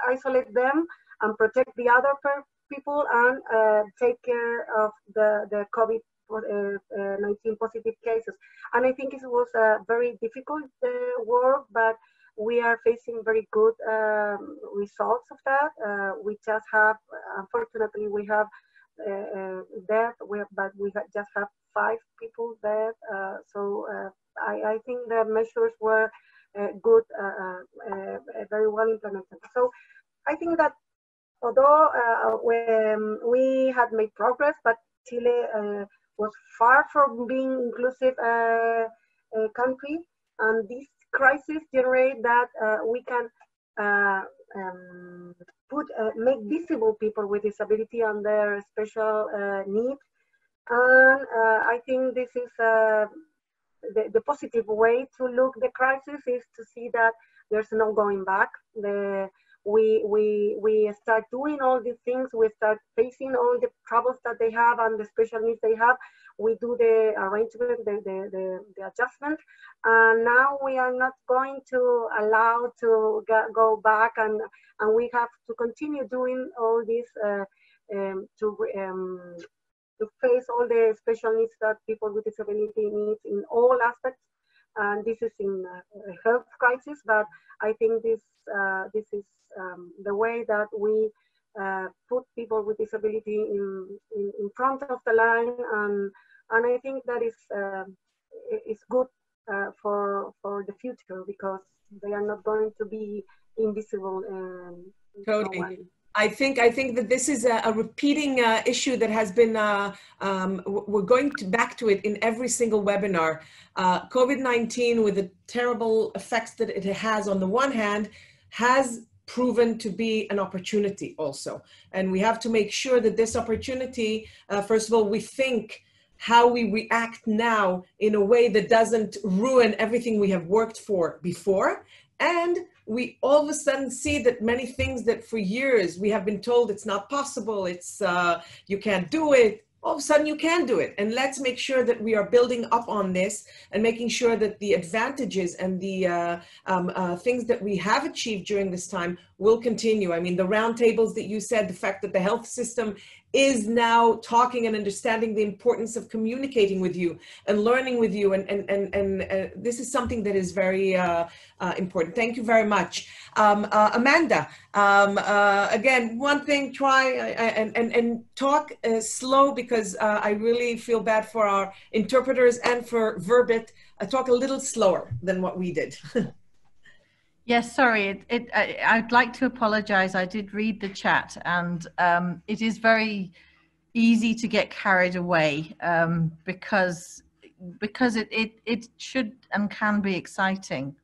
isolate them and protect the other people and take care of the COVID-19 positive cases. And I think it was a very difficult work, but we are facing very good results of that. We just have, unfortunately, we have death, but we just have 5 people dead. So I think the measures were good, very well implemented. So I think that although we had made progress, but Chile was far from being inclusive country, and this crisis generate that we can make visible people with disability and their special needs. And I think this is the positive way to look the crisis is to see that there's no going back. We start doing all these things. We start facing all the troubles that they have and the special needs they have. We do the arrangement, the adjustment, and now we are not going to allow to go back, and we have to continue doing all this to face all the special needs that people with disability need in all aspects. And this is in a health crisis, but I think this is the way that we put people with disability in front of the line, and I think that is good for the future, because they are not going to be invisible. Totally. I think that this is a repeating issue that has been, we're going back to it in every single webinar. COVID-19, with the terrible effects that it has on the one hand, has proven to be an opportunity also. And we have to make sure that this opportunity, first of all, we think how we react now in a way that doesn't ruin everything we have worked for before. And we all of a sudden see that many things that for years we have been told it's not possible, it's you can't do it, all of a sudden you can do it. And let's make sure that we are building up on this and making sure that the advantages and the things that we have achieved during this time will continue. I mean, the roundtables that you said, the fact that the health system is now talking and understanding the importance of communicating with you and learning with you. And this is something that is very important. Thank you very much. Amanda, again, one thing, try and talk slow, because I really feel bad for our interpreters and for Verbit. Talk a little slower than what we did. Yes, sorry. I'd like to apologize. I did read the chat, and it is very easy to get carried away because it should and can be exciting.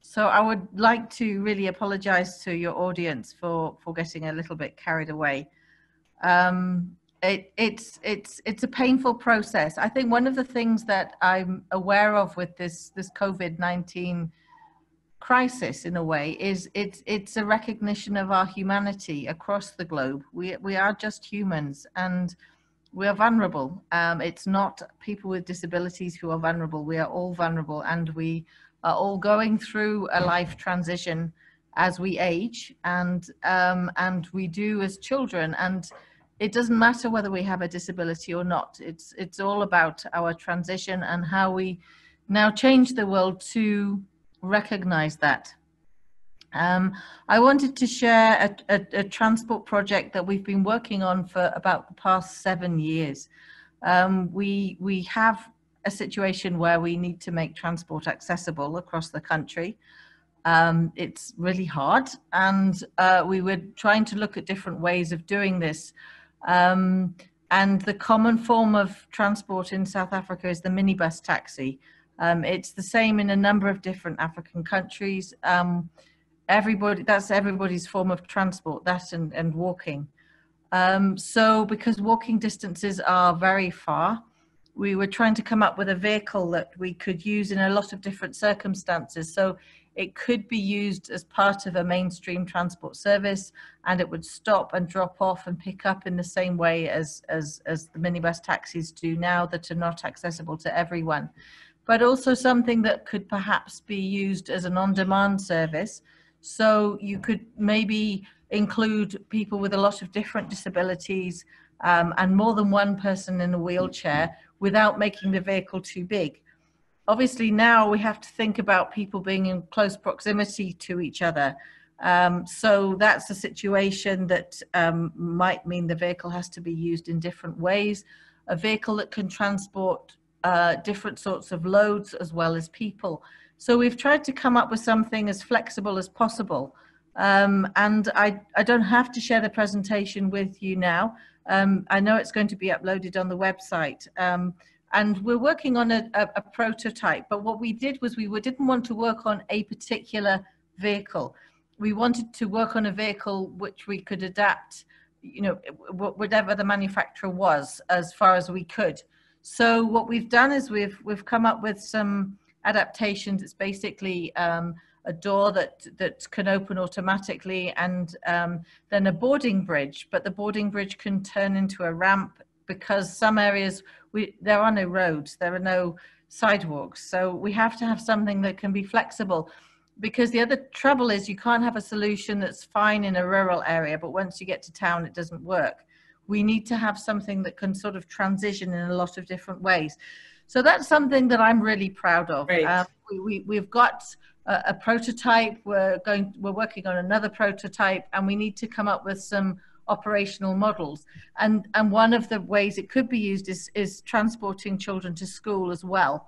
So I would like to really apologize to your audience for getting a little bit carried away. It's a painful process. I think one of the things that I'm aware of with this COVID-19 crisis, in a way, is it's a recognition of our humanity across the globe. We are just humans, and we are vulnerable. It's not people with disabilities who are vulnerable. We are all vulnerable, and we are all going through a life transition as we age, and we do as children. And it doesn't matter whether we have a disability or not. It's all about our transition and how we now change the world to recognize that. I wanted to share a transport project that we've been working on for about the past 7 years. We have a situation where we need to make transport accessible across the country. It's really hard, and we were trying to look at different ways of doing this. And the common form of transport in South Africa is the minibus taxi. It's the same in a number of different African countries. That's everybody's form of transport, that and walking. So because walking distances are very far, we were trying to come up with a vehicle that we could use in a lot of different circumstances. So it could be used as part of a mainstream transport service, and it would stop and drop off and pick up in the same way as the minibus taxis do now, that are not accessible to everyone. But also something that could perhaps be used as an on-demand service. So you could maybe include people with a lot of different disabilities and more than one person in a wheelchair without making the vehicle too big. Obviously now we have to think about people being in close proximity to each other. So that's a situation that might mean the vehicle has to be used in different ways. A vehicle that can transport different sorts of loads as well as people. So we've tried to come up with something as flexible as possible. And I don't have to share the presentation with you now. I know it's going to be uploaded on the website. And we're working on a prototype, but what we did was we didn't want to work on a particular vehicle. We wanted to work on a vehicle which we could adapt, you know, whatever the manufacturer was, as far as we could. So what we've done is we've come up with some adaptations. It's basically a door that can open automatically, and then a boarding bridge, but the boarding bridge can turn into a ramp, because some areas there are no roads, there are no sidewalks. So we have to have something that can be flexible, because the other trouble is you can't have a solution that's fine in a rural area, but once you get to town, it doesn't work. We need to have something that can sort of transition in a lot of different ways. So that's something that I'm really proud of. We've got a prototype. We're working on another prototype, and we need to come up with some operational models. And one of the ways it could be used is transporting children to school as well,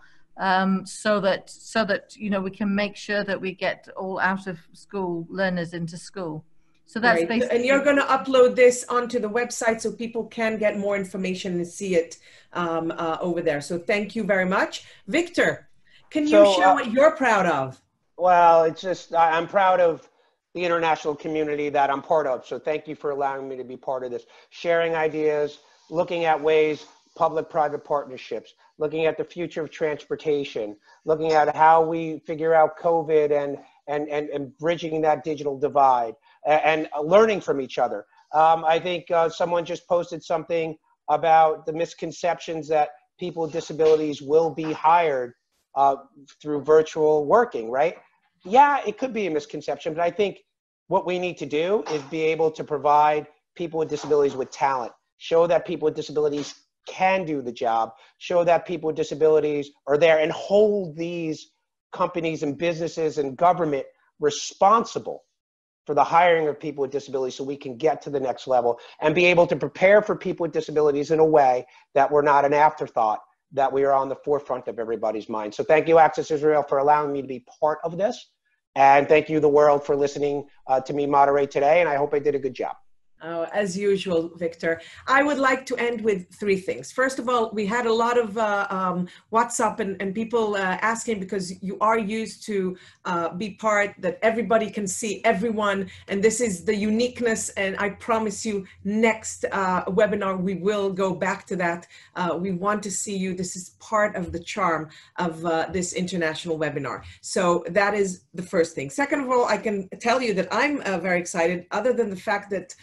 so that you know, we can make sure that we get all out of school learners into school. So that's right. basically. And you're going to upload this onto the website so people can get more information and see it over there. So thank you very much. Victor, can you share what you're proud of? Well, it's just, I'm proud of the international community that I'm part of. So thank you for allowing me to be part of this. Sharing ideas, looking at ways, public-private partnerships, looking at the future of transportation, looking at how we figure out COVID and bridging that digital divide and learning from each other. I think someone just posted something about the misconceptions that people with disabilities will be hired through virtual working, right? Yeah, it could be a misconception, but I think what we need to do is be able to provide people with disabilities with talent, show that people with disabilities can do the job, show that people with disabilities are there, and hold these companies and businesses and government responsible for the hiring of people with disabilities so we can get to the next level and be able to prepare for people with disabilities in a way that we're not an afterthought, that we are on the forefront of everybody's mind. So thank you, Access Israel, for allowing me to be part of this. And thank you, the world, for listening to me moderate today. And I hope I did a good job. Oh, as usual, Victor. I would like to end with three things. First of all, we had a lot of WhatsApp and people asking, because you are used to be part that everybody can see everyone. And this is the uniqueness. And I promise you, next webinar, we will go back to that. We want to see you. This is part of the charm of this international webinar. So that is the first thing. Second of all, I can tell you that I'm very excited, other than the fact that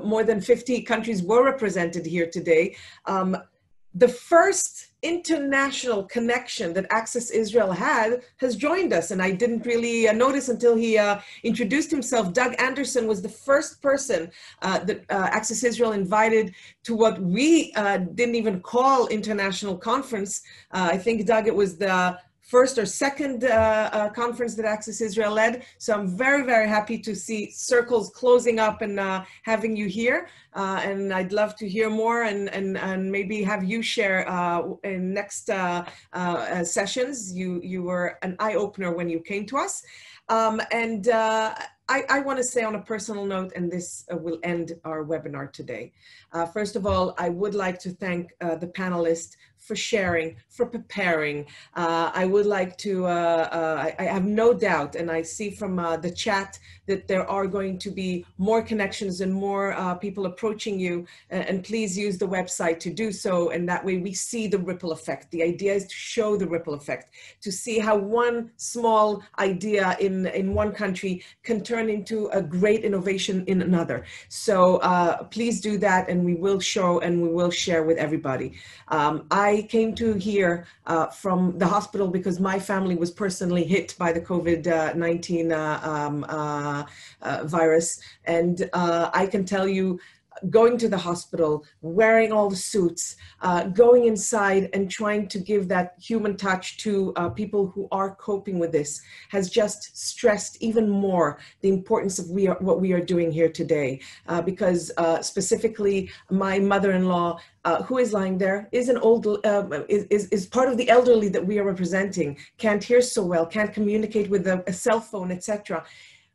more than 50 countries were represented here today. The first international connection that Access Israel had has joined us, and I didn't really notice until he introduced himself. Doug Anderson was the first person that Access Israel invited to what we didn't even call international conference. I think, Doug, it was the first or second conference that Access Israel led. So I'm very, very happy to see circles closing up and having you here. And I'd love to hear more and maybe have you share in next sessions. You were an eye-opener when you came to us. I want to say on a personal note, and this will end our webinar today. First of all, I would like to thank the panelists for sharing, for preparing. I would like to, I have no doubt, and I see from the chat that there are going to be more connections and more people approaching you, and please use the website to do so, and that way we see the ripple effect. The idea is to show the ripple effect, to see how one small idea in one country can turn into a great innovation in another. So please do that, and we will show and we will share with everybody. I came to here from the hospital because my family was personally hit by the COVID-19 virus. And I can tell you, going to the hospital, wearing all the suits, going inside and trying to give that human touch to people who are coping with this has just stressed even more the importance of what we are doing here today. Because specifically, my mother-in-law, who is lying there, is an old, is part of the elderly that we are representing, can't hear so well, can't communicate with a cell phone, etc.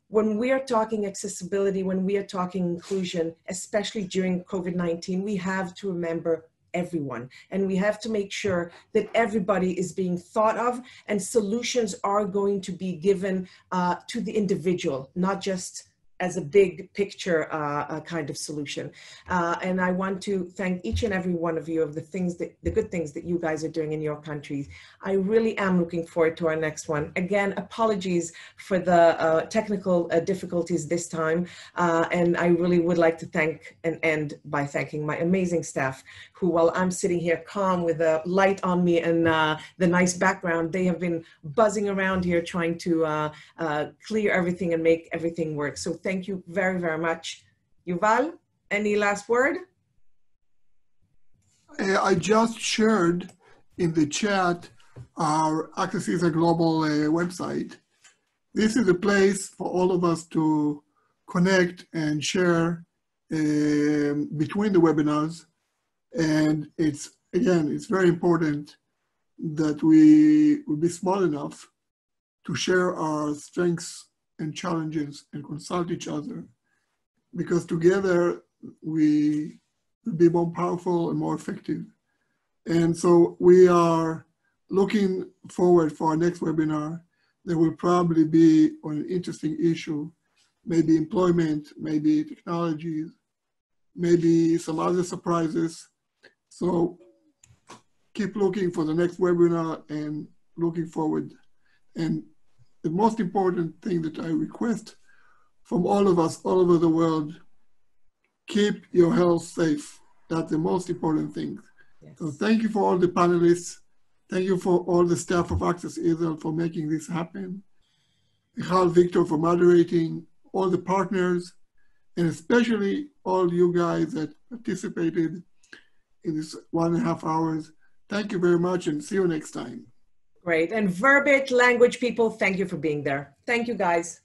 When we are talking accessibility, when we are talking inclusion, especially during COVID-19, we have to remember everyone, and we have to make sure that everybody is being thought of, and solutions are going to be given to the individual, not just as a big picture kind of solution. And I want to thank each and every one of you of the good things that you guys are doing in your countries. I really am looking forward to our next one. Again, apologies for the technical difficulties this time. And I really would like to thank and end by thanking my amazing staff, who, while I'm sitting here calm with a light on me and the nice background, they have been buzzing around here trying to clear everything and make everything work. So thank you very, very much. Yuval, any last word? I just shared in the chat our Access Israel Global website. This is a place for all of us to connect and share between the webinars. And it's, again, it's very important that we will be smart enough to share our strengths and challenges and consult each other because together we will be more powerful and more effective. And so we are looking forward for our next webinar. There will probably be on an interesting issue, maybe employment, maybe technologies, maybe some other surprises. So keep looking for the next webinar and looking forward. And the most important thing that I request from all of us all over the world, keep your health safe. That's the most important thing. Yes. So thank you for all the panelists. Thank you for all the staff of Access Israel for making this happen. Michal, Victor for moderating, all the partners, and especially all you guys that participated in this 1.5 hours. Thank you very much and see you next time. Great. And Verbit language people, thank you for being there. Thank you, guys.